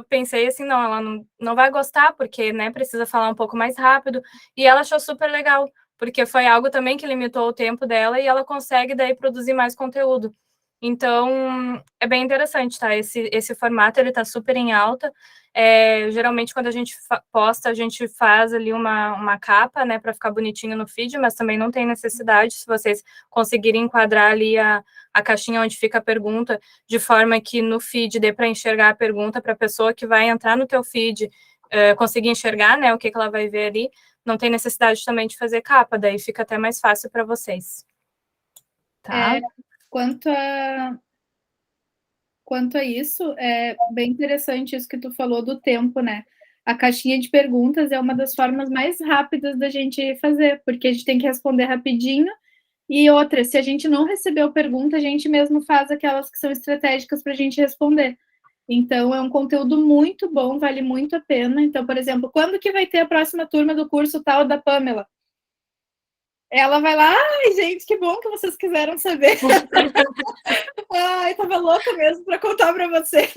pensei assim, não, ela não vai gostar, porque, né, precisa falar um pouco mais rápido, e ela achou super legal, porque foi algo também que limitou o tempo dela, e ela consegue daí produzir mais conteúdo. Então, é bem interessante, tá? Esse formato, ele tá super em alta. Geralmente, quando a gente posta, a gente faz ali uma capa, né, para ficar bonitinho no feed, mas também não tem necessidade, se vocês conseguirem enquadrar ali a caixinha onde fica a pergunta, de forma que no feed dê para enxergar a pergunta para a pessoa que vai entrar no teu feed, conseguir enxergar, né, o que ela vai ver ali, não tem necessidade também de fazer capa, daí fica até mais fácil para vocês. Tá? Quanto a isso, é bem interessante isso que tu falou do tempo, né? A caixinha de perguntas é uma das formas mais rápidas da gente fazer, porque a gente tem que responder rapidinho. E outra, se a gente não recebeu pergunta, a gente mesmo faz aquelas que são estratégicas para a gente responder. Então, é um conteúdo muito bom, vale muito a pena. Então, por exemplo, quando que vai ter a próxima turma do curso tal da Pamela? Ela vai lá, ai, gente, que bom que vocês quiseram saber. Ai, tava louca mesmo para contar para vocês.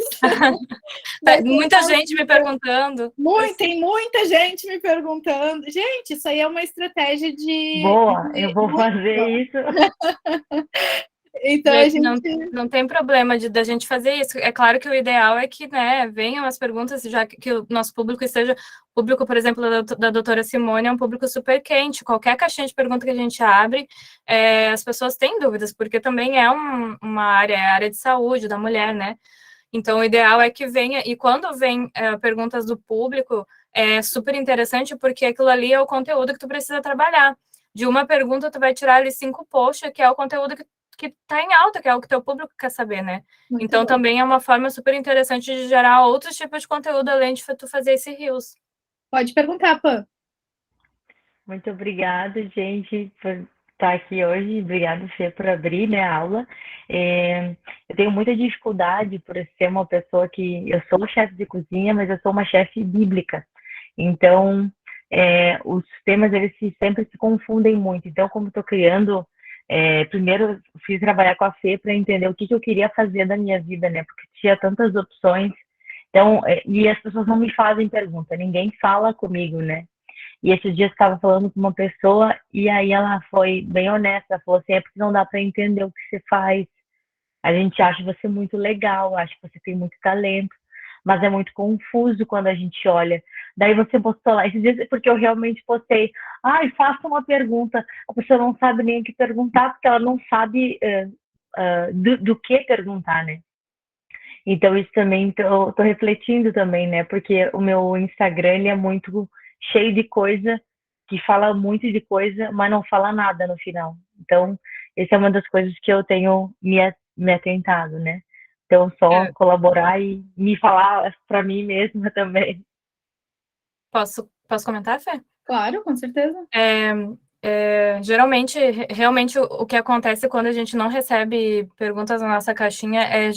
Muita gente me perguntando. Tem muita gente me perguntando. Gente, isso aí é uma estratégia de... Boa, eu vou fazer isso. Então, a gente... não tem problema da gente fazer isso. É claro que o ideal é que, né, venham as perguntas, já que o nosso público esteja... O público, por exemplo, da doutora Simone é um público super quente. Qualquer caixinha de pergunta que a gente abre, as pessoas têm dúvidas, porque também é uma área de saúde da mulher, né? Então, o ideal é que venha... E quando vem perguntas do público, é super interessante, porque aquilo ali é o conteúdo que tu precisa trabalhar. De uma pergunta, tu vai tirar ali 5 posts, que é o conteúdo que está em alta, que é o que teu público quer saber, né? Muito então, bom. Também é uma forma super interessante de gerar outros tipos de conteúdo, além de tu fazer esse Reels. Pode perguntar, Pam. Muito obrigada, gente, por estar aqui hoje. Obrigada, Fê, por abrir, né, a aula. Eu tenho muita dificuldade por ser uma pessoa que... Eu sou chefe de cozinha, mas eu sou uma chefe bíblica. Então, os temas, eles sempre se confundem muito. Então, como estou criando Primeiro, fiz trabalhar com a Fê para entender o que eu queria fazer da minha vida, né? Porque tinha tantas opções. Então, e as pessoas não me fazem pergunta, ninguém fala comigo, né? E esses dias estava falando com uma pessoa e aí ela foi bem honesta, falou assim, é porque não dá para entender o que você faz. A gente acha você muito legal, acha que você tem muito talento, mas é muito confuso quando a gente olha. Daí você postou lá, esses dias, porque eu realmente postei, faça uma pergunta. A pessoa não sabe nem o que perguntar, porque ela não sabe do que perguntar, né? Então, isso também, tô refletindo também, né? Porque o meu Instagram, ele é muito cheio de coisa, que fala muito de coisa, mas não fala nada no final. Então, essa é uma das coisas que eu tenho me atentado, né? Então, só colaborar e me falar para mim mesma também. Posso comentar, Fê? Claro, com certeza. Geralmente, realmente, o que acontece quando a gente não recebe perguntas na nossa caixinha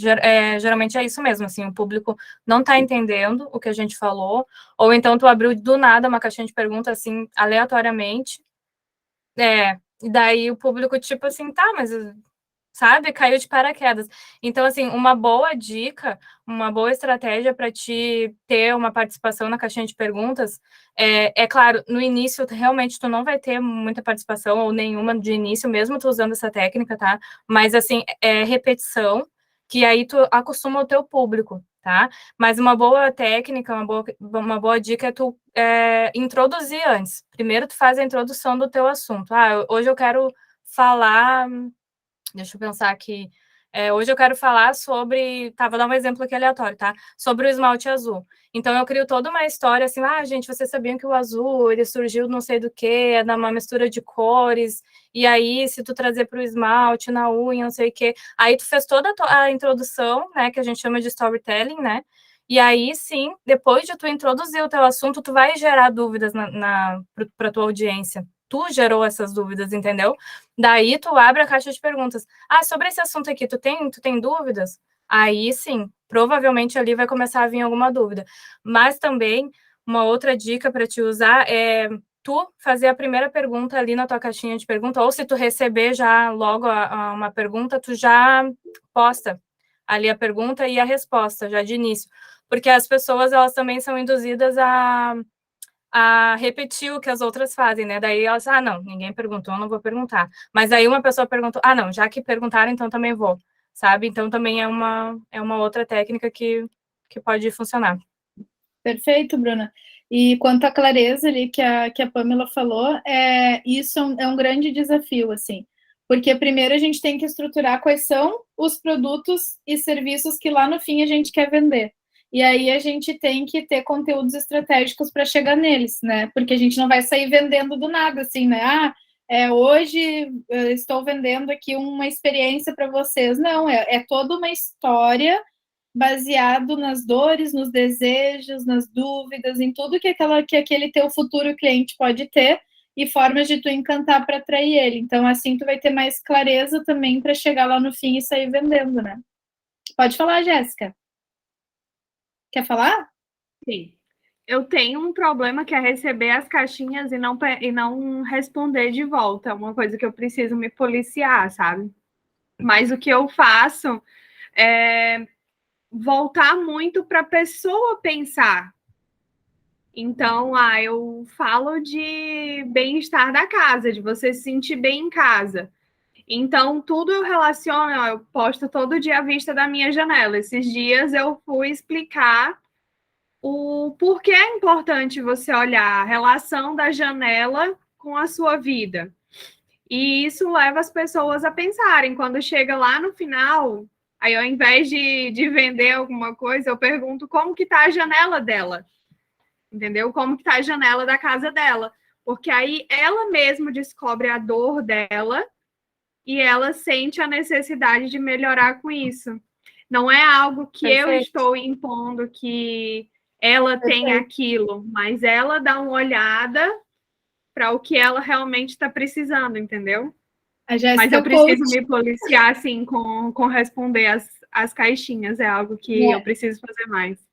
geralmente é isso mesmo, assim, o público não está entendendo o que a gente falou, ou então tu abriu do nada uma caixinha de perguntas, assim, aleatoriamente, e daí o público, tipo assim, tá, mas... sabe? Caiu de paraquedas. Então, assim, uma boa dica, uma boa estratégia para te ter uma participação na caixinha de perguntas, claro, no início, realmente, tu não vai ter muita participação ou nenhuma de início, mesmo tu usando essa técnica, tá? Mas, assim, é repetição, que aí tu acostuma o teu público, tá? Mas uma boa técnica, uma boa dica é tu introduzir antes. Primeiro, tu faz a introdução do teu assunto. Hoje eu quero falar... Deixa eu pensar aqui. Hoje eu quero falar sobre... vou dar um exemplo aqui aleatório, tá? Sobre o esmalte azul. Então, eu crio toda uma história assim, gente, vocês sabiam que o azul, ele surgiu não sei do que, numa mistura de cores, e aí, se tu trazer para o esmalte, na unha, não sei o que, aí tu fez toda a introdução, né, que a gente chama de storytelling, né? E aí, sim, depois de tu introduzir o teu assunto, tu vai gerar dúvidas para tua audiência. Tu gerou essas dúvidas, entendeu? Daí tu abre a caixa de perguntas. Sobre esse assunto aqui, tu tem dúvidas? Aí sim, provavelmente ali vai começar a vir alguma dúvida. Mas também, uma outra dica para te usar é tu fazer a primeira pergunta ali na tua caixinha de pergunta, ou se tu receber já logo uma pergunta, tu já posta ali a pergunta e a resposta, já de início. Porque as pessoas, elas também são induzidas a repetir o que as outras fazem, né? Daí elas, não, ninguém perguntou, não vou perguntar. Mas aí uma pessoa perguntou, não, já que perguntaram, então também vou, sabe? Então também é uma outra técnica que pode funcionar. Perfeito, Bruna. E quanto à clareza ali que a Pamela falou, isso é um grande desafio, assim, porque primeiro a gente tem que estruturar quais são os produtos e serviços que lá no fim a gente quer vender. E aí a gente tem que ter conteúdos estratégicos para chegar neles, né? Porque a gente não vai sair vendendo do nada, assim, né? Hoje estou vendendo aqui uma experiência para vocês. Não, é toda uma história baseado nas dores, nos desejos, nas dúvidas, em tudo que aquele teu futuro cliente pode ter e formas de tu encantar para atrair ele. Então, assim, tu vai ter mais clareza também para chegar lá no fim e sair vendendo, né? Pode falar, Jéssica. Quer falar? Sim. Eu tenho um problema que é receber as caixinhas e não responder de volta. É uma coisa que eu preciso me policiar, sabe? Mas o que eu faço é voltar muito para a pessoa pensar. Então, eu falo de bem-estar da casa, de você se sentir bem em casa. Então, tudo eu relaciono, eu posto todo dia a vista da minha janela. Esses dias eu fui explicar o porquê é importante você olhar a relação da janela com a sua vida. E isso leva as pessoas a pensarem. Quando chega lá no final, aí ao invés de vender alguma coisa, eu pergunto como que está a janela dela. Entendeu? Como que está a janela da casa dela. Porque aí ela mesma descobre a dor dela e ela sente a necessidade de melhorar com isso. Não é algo que eu estou impondo que ela tem aquilo, mas ela dá uma olhada para o que ela realmente está precisando, entendeu? Mas eu preciso me policiar, assim, com responder as caixinhas. É algo que eu preciso fazer mais.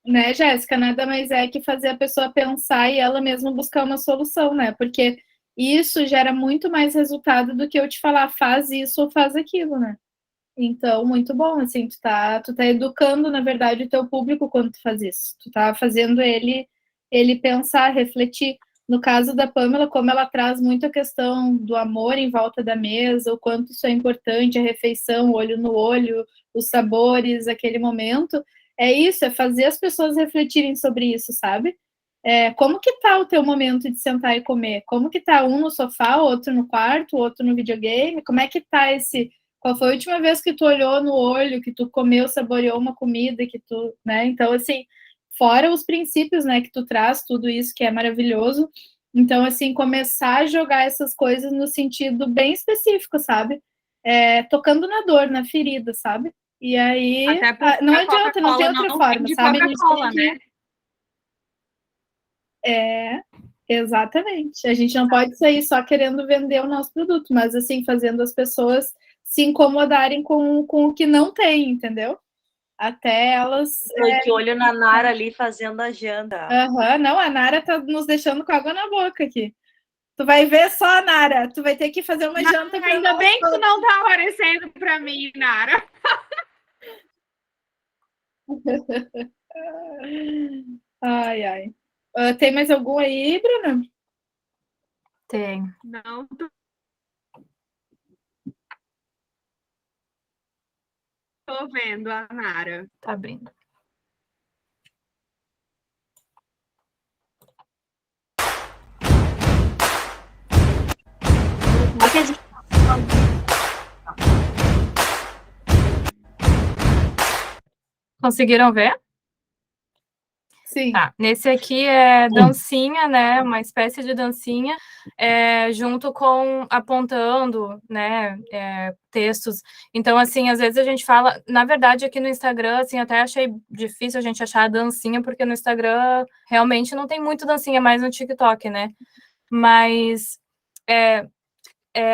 Né, Jéssica? Nada mais é que fazer a pessoa pensar e ela mesma buscar uma solução, né? Porque isso gera muito mais resultado do que eu te falar, faz isso ou faz aquilo, né? Então, muito bom, assim, tu tá educando, na verdade, o teu público quando tu faz isso. Tu tá fazendo ele pensar, refletir. No caso da Pamela, como ela traz muito a questão do amor em volta da mesa, o quanto isso é importante, a refeição, olho no olho, os sabores, aquele momento, é isso, é fazer as pessoas refletirem sobre isso, sabe? Como que tá o teu momento de sentar e comer? Como que tá um no sofá, outro no quarto, outro no videogame? Como é que tá esse... Qual foi a última vez que tu olhou no olho, que tu comeu, saboreou uma comida, que tu, né? Então, assim, fora os princípios, né, que tu traz, tudo isso que é maravilhoso. Então, assim, começar a jogar essas coisas no sentido bem específico, sabe? Tocando na dor, na ferida, sabe? E aí, Até porque não a adianta, não tem Coca-Cola outra não forma, vende sabe? A gente Coca-Cola, tem né? exatamente. A gente não pode sair só querendo vender o nosso produto, mas assim, fazendo as pessoas se incomodarem com o que não tem, entendeu? Até elas. Tô de olho na Nara ali fazendo a janta. Não, a Nara tá nos deixando com água na boca aqui. Tu vai ver só a Nara. Tu vai ter que fazer uma janta pra Ainda nós bem que tu todos. não tá aparecendo pra mim, Nara. Ai, ai. Tem mais algum aí, Bruna? Tem. Não, tô vendo a Nara. Tá abrindo. Conseguiram ver? Sim. Tá, nesse aqui é dancinha, né, uma espécie de dancinha, junto com apontando, né, textos. Então, assim, às vezes a gente fala, na verdade, aqui no Instagram, assim, até achei difícil a gente achar a dancinha, porque no Instagram realmente não tem muito dancinha, mais no TikTok, né, mas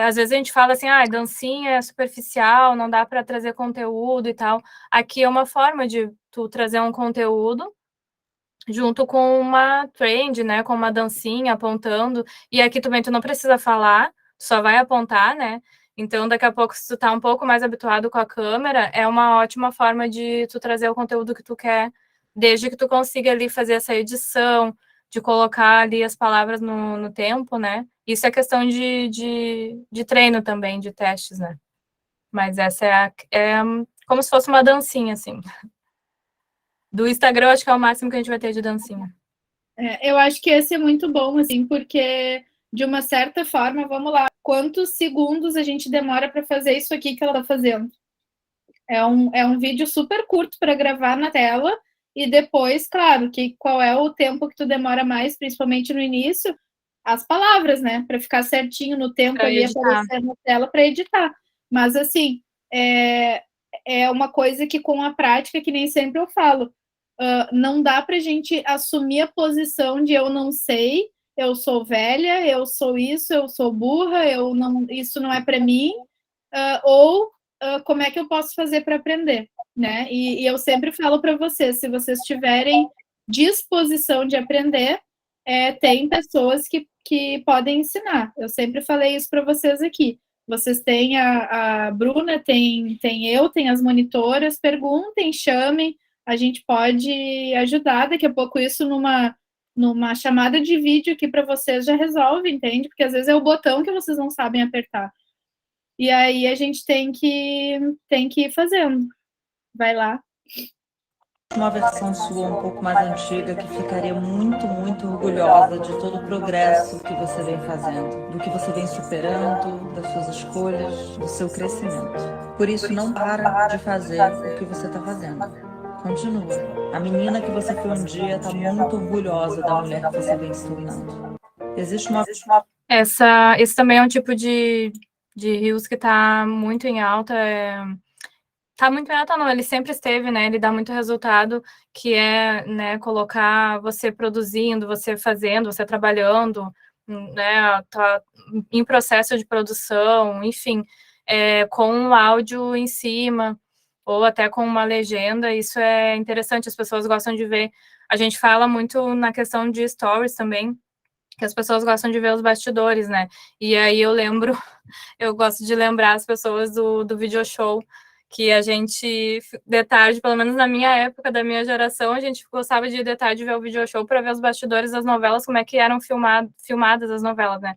às vezes a gente fala assim, dancinha é superficial, não dá para trazer conteúdo e tal. Aqui é uma forma de tu trazer um conteúdo junto com uma trend, né, com uma dancinha apontando, e aqui também tu não precisa falar, tu só vai apontar, né, então daqui a pouco se tu tá um pouco mais habituado com a câmera, é uma ótima forma de tu trazer o conteúdo que tu quer, desde que tu consiga ali fazer essa edição, de colocar ali as palavras no tempo, né, isso é questão de treino também, de testes, né, mas essa é como se fosse uma dancinha, assim. Do Instagram, eu acho que é o máximo que a gente vai ter de dancinha. Eu acho que esse é muito bom, assim, porque, de uma certa forma, vamos lá, quantos segundos a gente demora para fazer isso aqui que ela está fazendo? É um vídeo super curto para gravar na tela, e depois, claro, qual é o tempo que tu demora mais, principalmente no início? As palavras, né? Para ficar certinho no tempo Pra ali, editar. aparecer na tela para editar. Mas, assim, é uma coisa que com a prática, que nem sempre eu falo, não dá para a gente assumir a posição de eu não sei, eu sou velha, eu sou isso, eu sou burra, isso não é para mim, ou como é que eu posso fazer para aprender, né? E eu sempre falo para vocês, se vocês tiverem disposição de aprender, tem pessoas que podem ensinar. Eu sempre falei isso para vocês aqui. Vocês têm a Bruna, tem eu, tem as monitoras, perguntem, chamem, a gente pode ajudar. Daqui a pouco isso numa chamada de vídeo aqui para vocês já resolve, entende? Porque às vezes é o botão que vocês não sabem apertar. E aí a gente tem que ir fazendo. Vai lá. Uma versão sua um pouco mais antiga que ficaria muito, muito orgulhosa de todo o progresso que você vem fazendo, do que você vem superando, das suas escolhas, do seu crescimento. Por isso, não para de fazer o que você está fazendo. Continua. A menina que você foi um dia está muito orgulhosa da mulher que você vem se tornando. Existe uma... Esse também é um tipo de reels que está muito em alta, tá muito em alta, não, ele sempre esteve, né, ele dá muito resultado, que é, né, colocar você produzindo, você fazendo, você trabalhando, né, tá em processo de produção, enfim, com um áudio em cima, ou até com uma legenda, isso é interessante, as pessoas gostam de ver. A gente fala muito na questão de stories também, que as pessoas gostam de ver os bastidores, né? E aí eu gosto de lembrar as pessoas do video show, que a gente, de tarde, pelo menos na minha época, da minha geração, a gente gostava de ir de tarde ver o video show para ver os bastidores das novelas, como é que eram filmadas as novelas, né?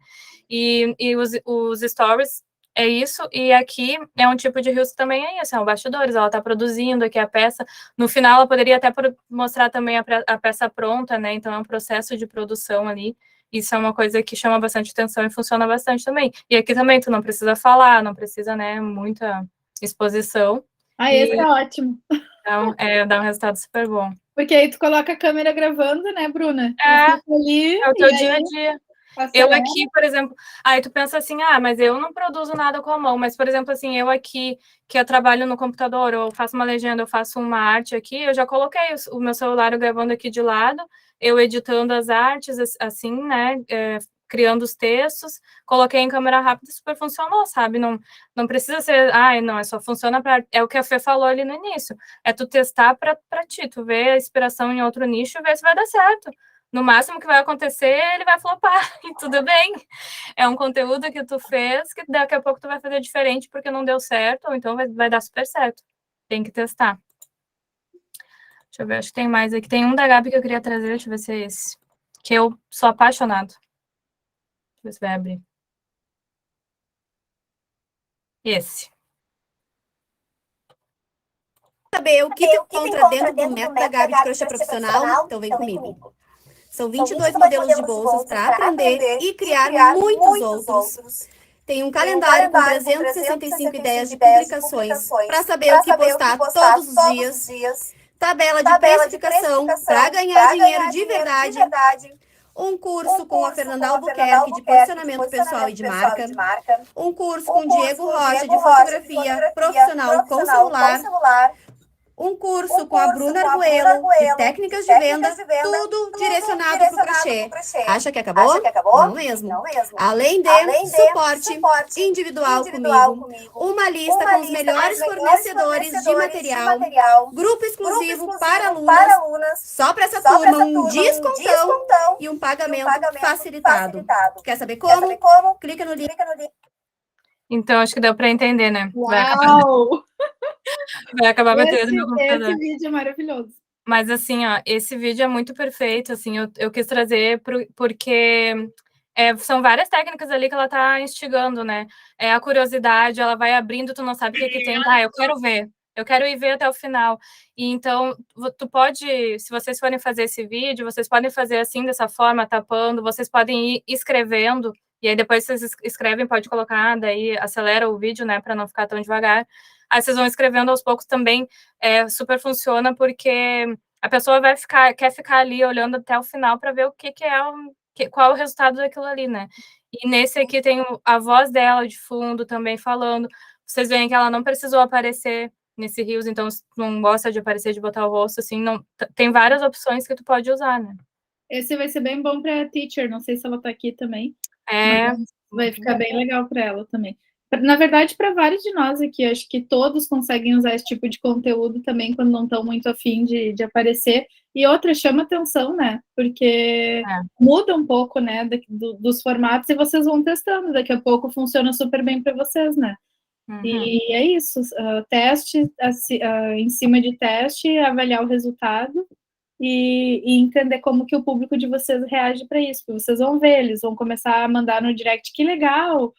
E os stories é isso, e aqui é um tipo de reels que também é isso, são bastidores, ela tá produzindo aqui a peça, no final ela poderia até mostrar também a peça pronta, né? Então é um processo de produção ali. Isso é uma coisa que chama bastante atenção e funciona bastante também. E aqui também tu não precisa falar, não precisa, né, muita exposição. Esse é ótimo. Então, dá um resultado super bom. Porque aí tu coloca a câmera gravando, né, Bruna? Ali, é o teu dia a dia. Eu aqui, por exemplo, aí tu pensa assim, mas eu não produzo nada com a mão, mas, por exemplo, assim, eu aqui, que eu trabalho no computador, eu faço uma legenda, eu faço uma arte aqui, eu já coloquei o meu celular gravando aqui de lado, eu editando as artes, assim, né, criando os textos, coloquei em câmera rápida e super funcionou, sabe? Não precisa ser, não, só funciona para... É o que a Fê falou ali no início, é tu testar para ti, tu ver a inspiração em outro nicho e ver se vai dar certo. No máximo que vai acontecer, ele vai flopar, e tudo bem. É um conteúdo que tu fez, que daqui a pouco tu vai fazer diferente porque não deu certo, ou então vai dar super certo. Tem que testar. Deixa eu ver, acho que tem mais aqui. Tem um da Gabi que eu queria trazer, deixa eu ver se é esse. Que eu sou apaixonado. Deixa eu ver se vai abrir. Esse. Saber o que tu encontra dentro do método da Gabi de crochê profissional? Então vem comigo. São 22 modelos de bolsas para aprender e criar muitos outros. Tem um calendário com 365 ideias de publicações para saber o que postar todos os dias. Tabela de precificação para ganhar dinheiro de verdade. Um curso com a Fernanda Albuquerque de posicionamento pessoal e de marca. Um curso com Diego Rocha de fotografia profissional com celular. Um curso com a Bruna Arguello de técnicas de venda, tudo direcionado para o crochê. Acha que acabou? Não mesmo. Além de suporte individual comigo, uma lista com os melhores fornecedores de material, grupo exclusivo para alunas, só para essa turma um descontão e um pagamento facilitado. Quer saber como? Clica no link. Então, acho que deu para entender, né? Uau! Vai acabar batendo no meu computador. Esse vídeo é maravilhoso. Mas, assim, ó, esse vídeo é muito perfeito, assim, eu quis trazer porque são várias técnicas ali que ela tá instigando, né? A curiosidade, ela vai abrindo, tu não sabe o que tem, eu quero ver. Eu quero ir ver até o final. E então, tu pode, se vocês forem fazer esse vídeo, vocês podem fazer assim, dessa forma, tapando, vocês podem ir escrevendo, e aí depois vocês escrevem, pode colocar, daí acelera o vídeo, né, para não ficar tão devagar. Aí vocês vão escrevendo aos poucos também, super funciona, porque a pessoa quer ficar ali olhando até o final para ver o qual é o resultado daquilo ali, né? E nesse aqui tem a voz dela de fundo também falando. Vocês veem que ela não precisou aparecer nesse Reels, então se tu não gosta de aparecer, de botar o rosto, assim, não, tem várias opções que tu pode usar, né? Esse vai ser bem bom para teacher, não sei se ela tá aqui também. Vai ficar bem legal para ela também. Na verdade, para vários de nós aqui, acho que todos conseguem usar esse tipo de conteúdo também quando não estão muito afim de aparecer. E outra, chama atenção, né? Porque muda um pouco, né, dos formatos e vocês vão testando. Daqui a pouco funciona super bem para vocês, né? E é isso, teste, em cima de teste, avaliar o resultado e entender como que o público de vocês reage para isso, porque vocês vão ver, eles vão começar a mandar no direct, que legal,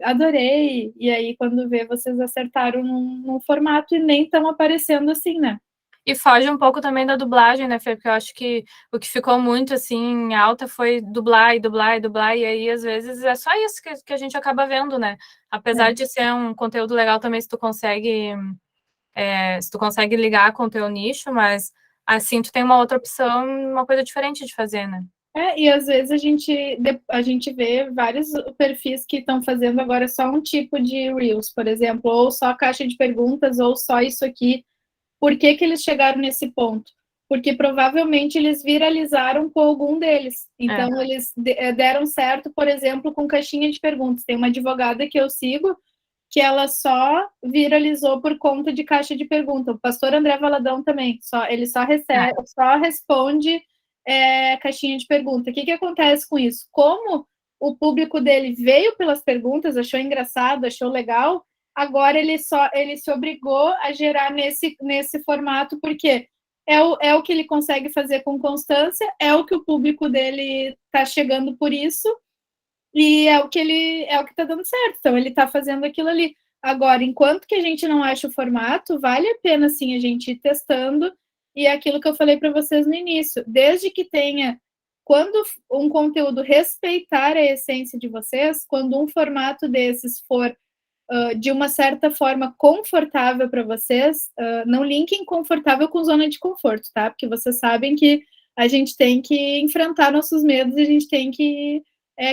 adorei, e aí quando vê, vocês acertaram num formato e nem estão aparecendo assim, né? E foge um pouco também da dublagem, né, Fê? Porque eu acho que o que ficou muito, assim, em alta foi dublar, e aí, às vezes, é só isso que a gente acaba vendo, né? Apesar de ser um conteúdo legal também, se tu consegue ligar com o teu nicho, mas, assim, tu tem uma outra opção, uma coisa diferente de fazer, né? E às vezes a gente vê vários perfis que estão fazendo agora só um tipo de Reels, por exemplo, ou só caixa de perguntas, ou só isso aqui. Por que eles chegaram nesse ponto? Porque provavelmente eles viralizaram com algum deles. Então, eles deram certo, por exemplo, com caixinha de perguntas. Tem uma advogada que eu sigo, que ela só viralizou por conta de caixa de perguntas. O pastor André Valadão também. Ele só responde caixinha de pergunta. O que acontece com isso? Como o público dele veio pelas perguntas, achou engraçado, achou legal, agora ele se obrigou a gerar nesse formato, porque é o que ele consegue fazer com constância, é o que o público dele está chegando por isso, e é o que está dando certo. Então, ele está fazendo aquilo ali. Agora, enquanto que a gente não acha o formato, vale a pena, sim, a gente ir testando, e é aquilo que eu falei para vocês no início, desde que tenha, quando um conteúdo respeitar a essência de vocês, quando um formato desses for de uma certa forma confortável para vocês, não linkem confortável com zona de conforto, tá? Porque vocês sabem que a gente tem que enfrentar nossos medos e a gente tem que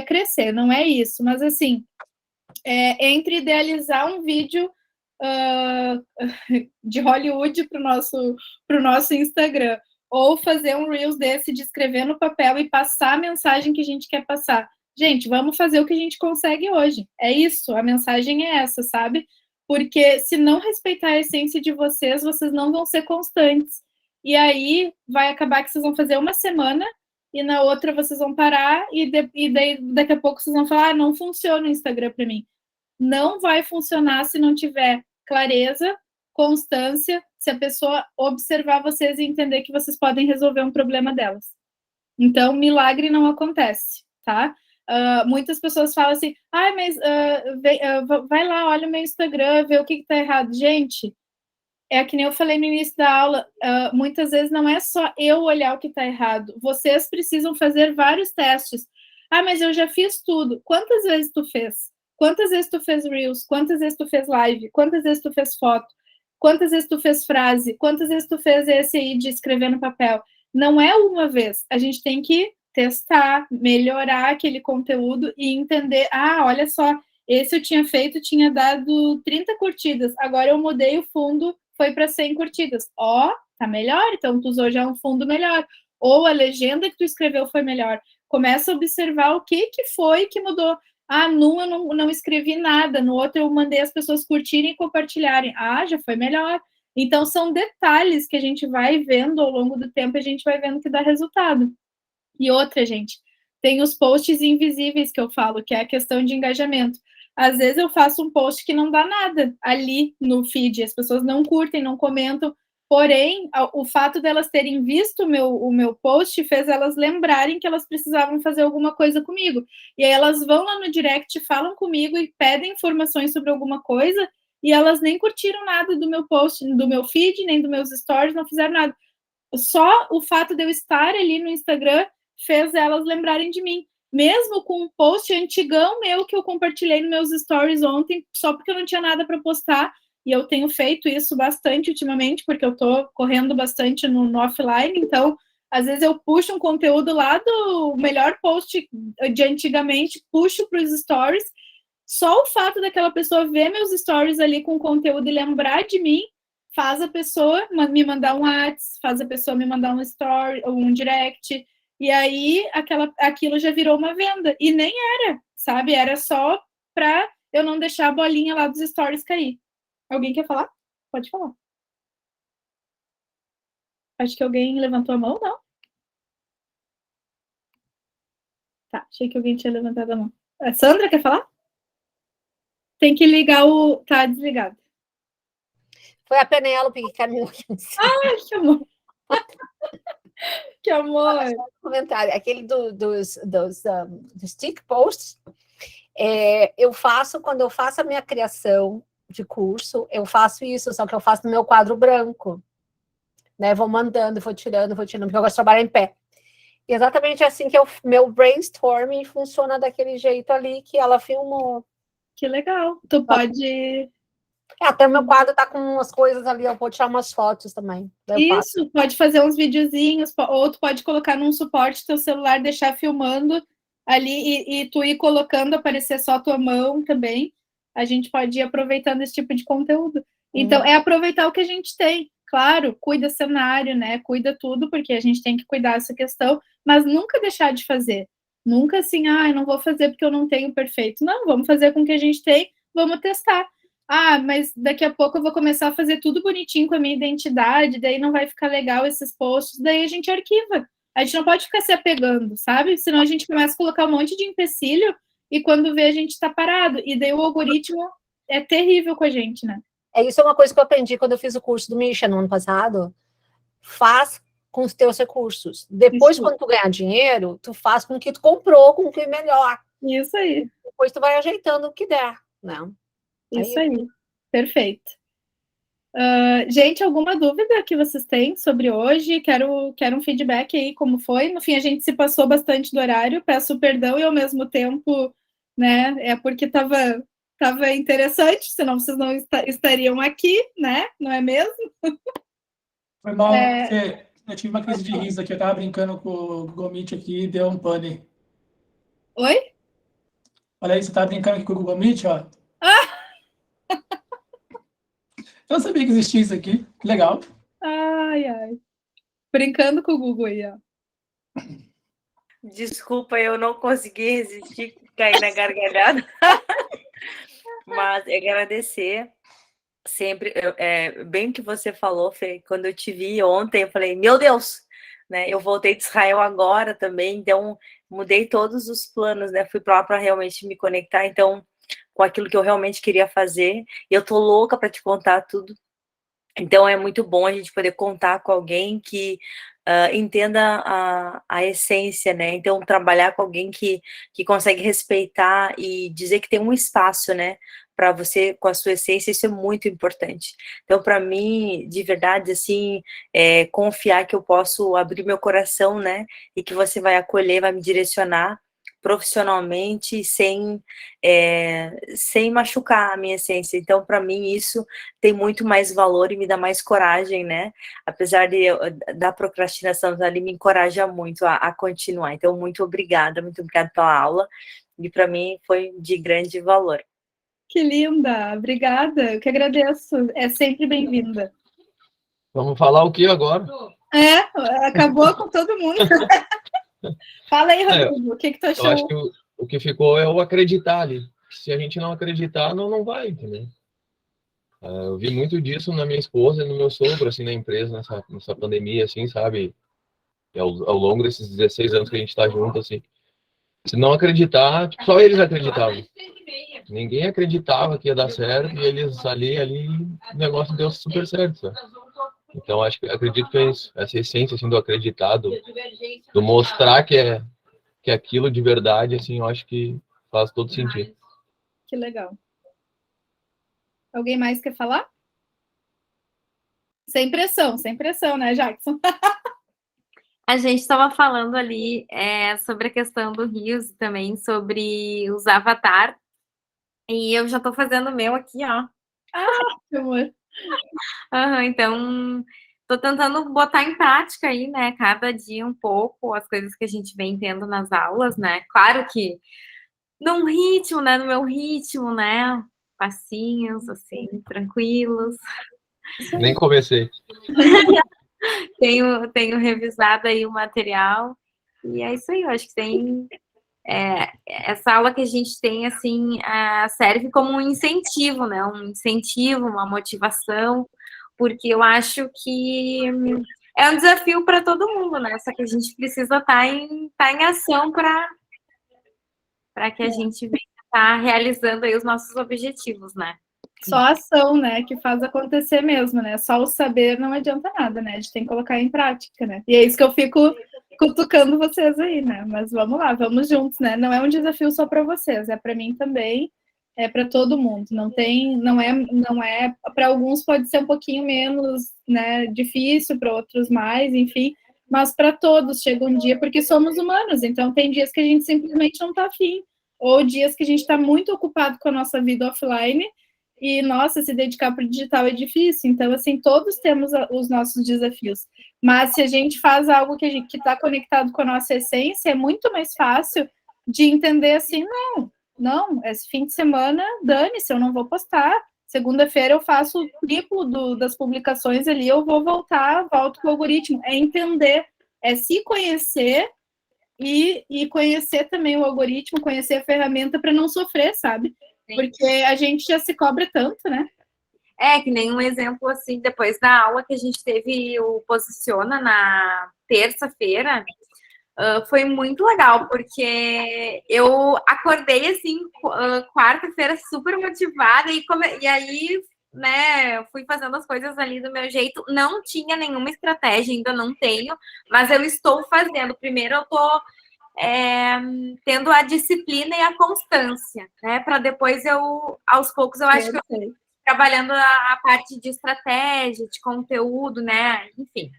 crescer, não é isso. Mas, assim, entre idealizar um vídeo de Hollywood para o nosso Instagram, ou fazer um Reels desse de escrever no papel e passar a mensagem que a gente quer passar. Gente, vamos fazer o que a gente consegue hoje. É isso, a mensagem é essa, sabe? Porque se não respeitar a essência de vocês, vocês não vão ser constantes. E aí vai acabar que vocês vão fazer uma semana e na outra vocês vão parar e daí daqui a pouco vocês vão falar, não funciona o Instagram para mim. Não vai funcionar se não tiver clareza, constância, se a pessoa observar vocês e entender que vocês podem resolver um problema delas. Então, milagre não acontece, tá? Muitas pessoas falam assim, mas vai lá, olha o meu Instagram, vê o que está errado. Gente, é que nem eu falei no início da aula, muitas vezes não é só eu olhar o que está errado, vocês precisam fazer vários testes. Mas eu já fiz tudo. Quantas vezes tu fez? Quantas vezes tu fez Reels? Quantas vezes tu fez live? Quantas vezes tu fez foto? Quantas vezes tu fez frase? Quantas vezes tu fez esse aí de escrever no papel? Não é uma vez. A gente tem que testar, melhorar aquele conteúdo e entender, olha só, esse eu tinha feito, tinha dado 30 curtidas, agora eu mudei o fundo, foi para 100 curtidas. Tá melhor, então tu usou já um fundo melhor. Ou a legenda que tu escreveu foi melhor. Começa a observar o que foi que mudou. Num eu não escrevi nada, no outro eu mandei as pessoas curtirem e compartilharem. Já foi melhor. Então, são detalhes que a gente vai vendo ao longo do tempo, a gente vai vendo que dá resultado. E outra, gente, tem os posts invisíveis que eu falo, que é a questão de engajamento. Às vezes eu faço um post que não dá nada ali no feed, as pessoas não curtem, não comentam, porém, o fato delas terem visto o meu post fez elas lembrarem que elas precisavam fazer alguma coisa comigo. E aí elas vão lá no direct, falam comigo e pedem informações sobre alguma coisa, e elas nem curtiram nada do meu post, do meu feed, nem dos meus stories, não fizeram nada. Só o fato de eu estar ali no Instagram fez elas lembrarem de mim. Mesmo com um post antigão meu que eu compartilhei nos meus stories ontem, só porque eu não tinha nada para postar, e eu tenho feito isso bastante ultimamente, porque eu estou correndo bastante no offline, então, às vezes eu puxo um conteúdo lá do melhor post de antigamente, puxo para os stories, só o fato daquela pessoa ver meus stories ali com conteúdo e lembrar de mim, faz a pessoa me mandar um WhatsApp, faz a pessoa me mandar um story, ou um direct, e aí aquilo já virou uma venda, e nem era, sabe? Era só para eu não deixar a bolinha lá dos stories cair. Alguém quer falar? Pode falar. Acho que alguém levantou a mão, não? Tá, achei que alguém tinha levantado a mão. A Sandra quer falar? Tem que ligar o... Tá desligado. Foi a Penélope que caminhou aqui. Que amor! Que amor! Comentário. Aquele dos stick posts, eu faço, quando eu faço a minha criação de curso, eu faço isso, só que eu faço no meu quadro branco, né? Vou mandando, vou tirando, porque eu gosto de trabalhar em pé. E exatamente assim que meu brainstorming funciona daquele jeito ali que ela filmou. Que legal! Tu pode... Até o meu quadro tá com umas coisas ali, eu vou tirar umas fotos também. Isso, pode fazer uns videozinhos, ou tu pode colocar num suporte teu celular, deixar filmando ali e tu ir colocando, aparecer só a tua mão também. A gente pode ir aproveitando esse tipo de conteúdo. Então, é aproveitar o que a gente tem. Claro, cuida cenário, né? Cuida tudo, porque a gente tem que cuidar dessa questão, mas nunca deixar de fazer. Nunca assim, eu não vou fazer porque eu não tenho perfeito. Não, vamos fazer com o que a gente tem, vamos testar. Mas daqui a pouco eu vou começar a fazer tudo bonitinho com a minha identidade, daí não vai ficar legal esses posts, daí a gente arquiva. A gente não pode ficar se apegando, sabe? Senão a gente começa a colocar um monte de empecilho e quando vê a gente está parado. E daí o algoritmo é terrível com a gente, né? Isso é uma coisa que eu aprendi quando eu fiz o curso do Misha no ano passado. Faz com os teus recursos. Depois, quando tu ganhar dinheiro, tu faz com o que tu comprou, com o que é melhor. Isso aí. Depois tu vai ajeitando o que der, né? Isso aí. Perfeito. Gente, alguma dúvida que vocês têm sobre hoje? Quero um feedback aí, como foi. No fim, a gente se passou bastante do horário, peço perdão e ao mesmo tempo, né, é porque estava interessante, senão vocês não estariam aqui, né, não é mesmo? Foi mal, eu tive uma crise de riso aqui, eu estava brincando com o Google Meet aqui e deu um pane. Oi? Olha aí, você estava brincando aqui com o Google Meet, ó. Eu não sabia que existia isso aqui. Que legal. Ai, ai. Brincando com o Google aí, ó. Desculpa, eu não consegui resistir, cair na gargalhada. Mas agradecer sempre. Bem que você falou, Fê, quando eu te vi ontem, eu falei, meu Deus, né? Eu voltei de Israel agora também, então mudei todos os planos, né? Fui para realmente me conectar, então, com aquilo que eu realmente queria fazer. E eu tô louca para te contar tudo. Então, é muito bom a gente poder contar com alguém que entenda a essência, né? Então, trabalhar com alguém que consegue respeitar e dizer que tem um espaço, né? Para você, com a sua essência, isso é muito importante. Então, para mim, de verdade, assim, confiar que eu posso abrir meu coração, né? E que você vai acolher, vai me direcionar profissionalmente sem machucar a minha essência. Então, para mim, isso tem muito mais valor e me dá mais coragem, né? Apesar da procrastinação ali, me encoraja muito a continuar. Então, muito obrigada pela aula. E para mim foi de grande valor. Que linda! Obrigada, eu que agradeço. É sempre bem-vinda. Vamos falar o que agora? Acabou com todo mundo. Fala aí, Rodrigo, o que tu achou? Eu acho que o que ficou é o acreditar ali. Se a gente não acreditar, não vai, entendeu? Eu vi muito disso na minha esposa e no meu sogro, assim, na empresa, nessa pandemia, assim, sabe? E ao longo desses 16 anos que a gente tá junto, assim. Se não acreditar, tipo, só eles acreditavam. Ninguém acreditava que ia dar certo e eles ali, o negócio deu super certo, sabe? Então, acredito que é isso, essa essência, assim, do acreditar, do mostrar que é aquilo de verdade, assim, eu acho que faz todo sentido. Que legal. Alguém mais quer falar? Sem pressão, né, Jackson? A gente estava falando ali sobre a questão do Rios, também sobre os avatar. E eu já estou fazendo o meu aqui, ó. Meu amor. Então, estou tentando botar em prática aí, né? Cada dia um pouco as coisas que a gente vem tendo nas aulas, né? Claro que num ritmo, né? No meu ritmo, né? Passinhos, assim, tranquilos. Nem comecei. Tenho revisado aí o material. E é isso aí, eu acho que tem... essa aula que a gente tem, assim, serve como um incentivo, né? Um incentivo, uma motivação, porque eu acho que é um desafio para todo mundo, né? Só que a gente precisa estar em ação para que a gente venha estar realizando aí os nossos objetivos, né? Só a ação, né, que faz acontecer mesmo, né? Só o saber não adianta nada, né? A gente tem que colocar em prática, né? E é isso que eu fico cutucando vocês aí, né? Mas vamos lá, vamos juntos, né? Não é um desafio só para vocês, é para mim também, é para todo mundo. Não é para alguns pode ser um pouquinho menos, né, difícil, para outros mais, enfim, mas para todos chega um dia, porque somos humanos, então tem dias que a gente simplesmente não tá afim, ou dias que a gente está muito ocupado com a nossa vida offline. E, nossa, se dedicar para o digital é difícil. Então, assim, todos temos os nossos desafios. Mas se a gente faz algo que está conectado com a nossa essência, é muito mais fácil de entender assim, não, esse fim de semana, dane-se, eu não vou postar. Segunda-feira eu faço o triplo das publicações ali, eu vou volto com o algoritmo. É entender, é se conhecer e conhecer também o algoritmo, conhecer a ferramenta para não sofrer, sabe? Porque a gente já se cobra tanto, né? Que nem um exemplo, assim, depois da aula que a gente teve o Posiciona na terça-feira, foi muito legal, porque eu acordei, assim, quarta-feira super motivada, e aí, né, fui fazendo as coisas ali do meu jeito. Não tinha nenhuma estratégia, ainda não tenho, mas eu estou fazendo. Primeiro eu tô tendo a disciplina e a constância, né, para depois aos poucos, eu acho que eu trabalhando a parte de estratégia, de conteúdo, né, enfim.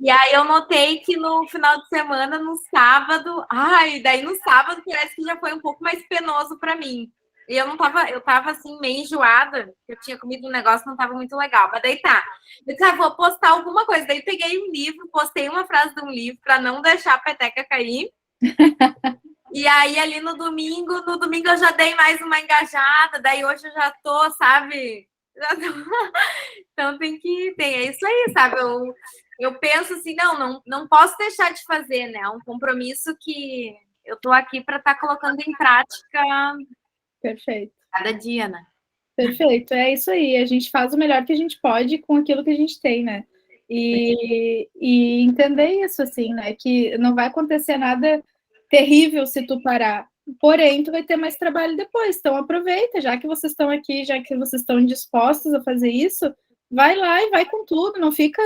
E aí eu notei que no final de semana, no sábado, daí no sábado parece que já foi um pouco mais penoso para mim. E eu tava assim, meio enjoada, eu tinha comido um negócio, não tava muito legal. Mas daí tá. Eu disse, vou postar alguma coisa. Daí peguei um livro, postei uma frase de um livro para não deixar a peteca cair. E aí ali no domingo eu já dei mais uma engajada, daí hoje eu já tô, sabe? Então é isso aí, sabe? Eu penso assim, não posso deixar de fazer, né? É um compromisso que eu tô aqui para estar colocando em prática. Perfeito. Cada dia, né? Perfeito, é isso aí. A gente faz o melhor que a gente pode com aquilo que a gente tem, né? E entender isso, assim, né? Que não vai acontecer nada terrível se tu parar. Porém, tu vai ter mais trabalho depois. Então, aproveita, já que vocês estão aqui, já que vocês estão dispostos a fazer isso, vai lá e vai com tudo. Não fica,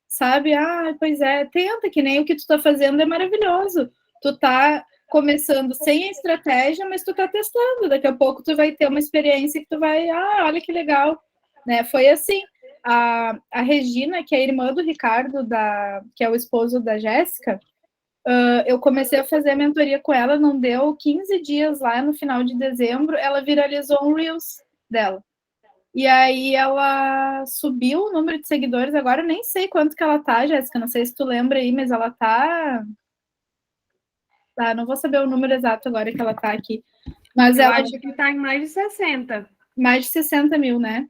sabe? Pois é, tenta, que nem o que tu tá fazendo é maravilhoso. Tu tá começando sem a estratégia, mas tu tá testando. Daqui a pouco tu vai ter uma experiência que tu vai, olha que legal, né? Foi assim, a Regina, que é a irmã do Ricardo, que é o esposo da Jéssica, eu comecei a fazer a mentoria com ela, não deu 15 dias lá no final de dezembro, ela viralizou um Reels dela. E aí ela subiu o número de seguidores, agora eu nem sei quanto que ela tá, Jéssica, não sei se tu lembra aí, mas ela tá... não vou saber o número exato agora que ela tá aqui. Mas eu acho que tá em mais de 60. Mais de 60 mil, né?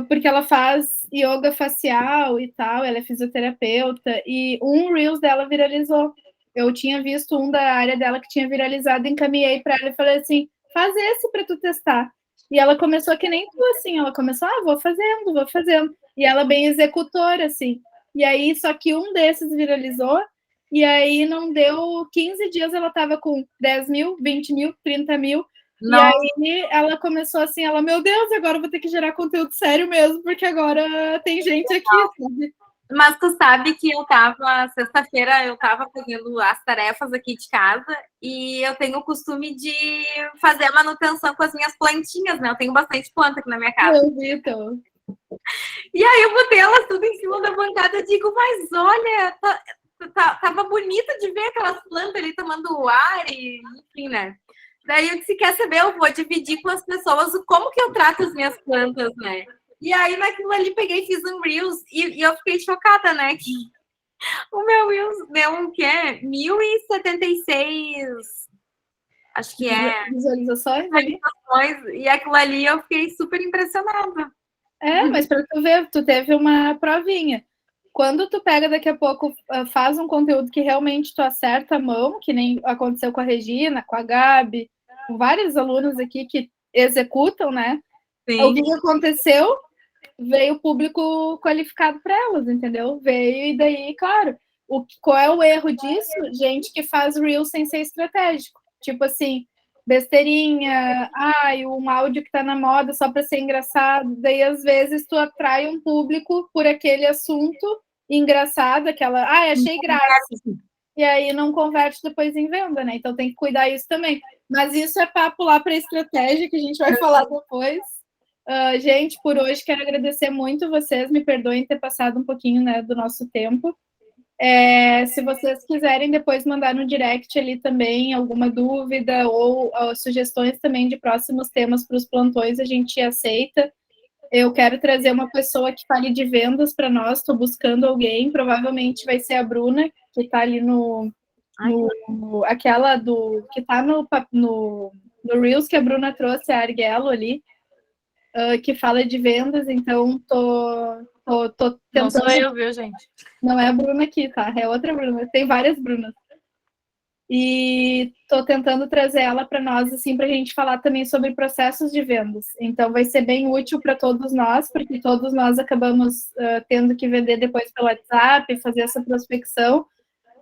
Porque ela faz yoga facial e tal, ela é fisioterapeuta, e um Reels dela viralizou. Eu tinha visto um da área dela que tinha viralizado, encaminhei para ela e falei assim, faz esse para tu testar. E ela começou que nem tu, assim, ela começou, vou fazendo. E ela bem executora, assim. E aí, só que um desses viralizou, e aí não deu 15 dias, ela tava com 10 mil, 20 mil, 30 mil, Não. E aí ela começou assim, meu Deus, agora eu vou ter que gerar conteúdo sério mesmo, porque agora tem gente aqui, sabe? Mas tu sabe que sexta-feira eu tava fazendo as tarefas aqui de casa e eu tenho o costume de fazer a manutenção com as minhas plantinhas, né? Eu tenho bastante planta aqui na minha casa. Eu vi, então. E aí eu botei elas tudo em cima da bancada e digo, mas olha, tava bonito de ver aquelas plantas ali tomando ar e enfim, né? Daí eu disse, quer saber, eu vou dividir com as pessoas como que eu trato as minhas plantas, né? E aí naquilo ali peguei e fiz um Reels e eu fiquei chocada, né? Que o meu Reels deu um quê? 1.076, acho que é. Visualizações? E aquilo ali eu fiquei super impressionada. Mas para tu ver, tu teve uma provinha. Quando tu pega daqui a pouco, faz um conteúdo que realmente tu acerta a mão, que nem aconteceu com a Regina, com a Gabi, com vários alunos aqui que executam, né? Sim. O que aconteceu? Veio público qualificado para elas, entendeu? Veio e daí, claro, qual é o erro disso? Gente que faz Reels sem ser estratégico. Tipo assim, besteirinha, um áudio que tá na moda só para ser engraçado. Daí, às vezes, tu atrai um público por aquele assunto engraçado, aquela, achei graça. E aí não converte depois em venda, né? Então tem que cuidar isso também. Mas isso é papo lá para estratégia, que a gente vai falar depois. Gente, por hoje quero agradecer muito vocês, me perdoem ter passado um pouquinho, né, do nosso tempo. Se vocês quiserem depois mandar no direct ali também alguma dúvida ou sugestões também de próximos temas para os plantões, a gente aceita. Eu quero trazer uma pessoa que fale de vendas para nós, estou buscando alguém, provavelmente vai ser a Bruna, que está ali aquela que está no Reels que a Bruna trouxe, a Arguello ali, que fala de vendas, então tô tentando... Não sou eu, viu, gente? Não é a Bruna aqui, tá? É outra Bruna, tem várias Brunas. E tô tentando trazer ela para nós, assim, para a gente falar também sobre processos de vendas. Então vai ser bem útil para todos nós, porque todos nós acabamos tendo que vender depois pelo WhatsApp, fazer essa prospecção.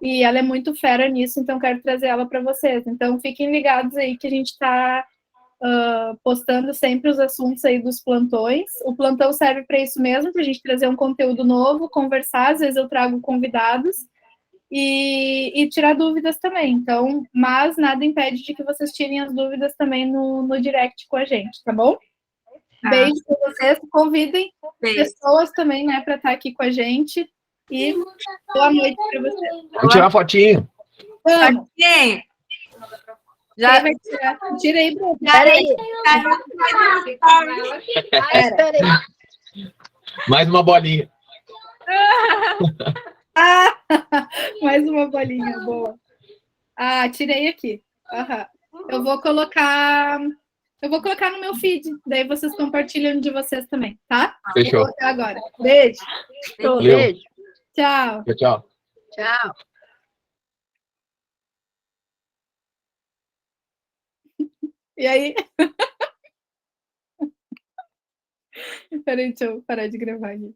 e ela é muito fera nisso, então quero trazer ela para vocês. Então fiquem ligados aí que a gente está postando sempre os assuntos aí dos plantões. O plantão serve para isso mesmo, para a gente trazer um conteúdo novo, conversar, às vezes eu trago convidados e tirar dúvidas também. Então, mas nada impede de que vocês tirem as dúvidas também no direct com a gente, tá bom? Beijo para vocês, convidem pessoas também, né, para estar aqui com a gente e boa noite para vocês. Vamos tirar fotinho. Vamos. Quem? Já vai tirar. Tira aí, Bruno. Mais uma bolinha. Mais uma bolinha, boa. Tirei aqui. Aham. Eu vou colocar no meu feed, daí vocês compartilham de vocês também, tá? Fechou. Vou colocar agora. Beijo. Valeu. Beijo. Tchau. Tchau. Tchau. E aí? Peraí, deixa eu parar de gravar aqui.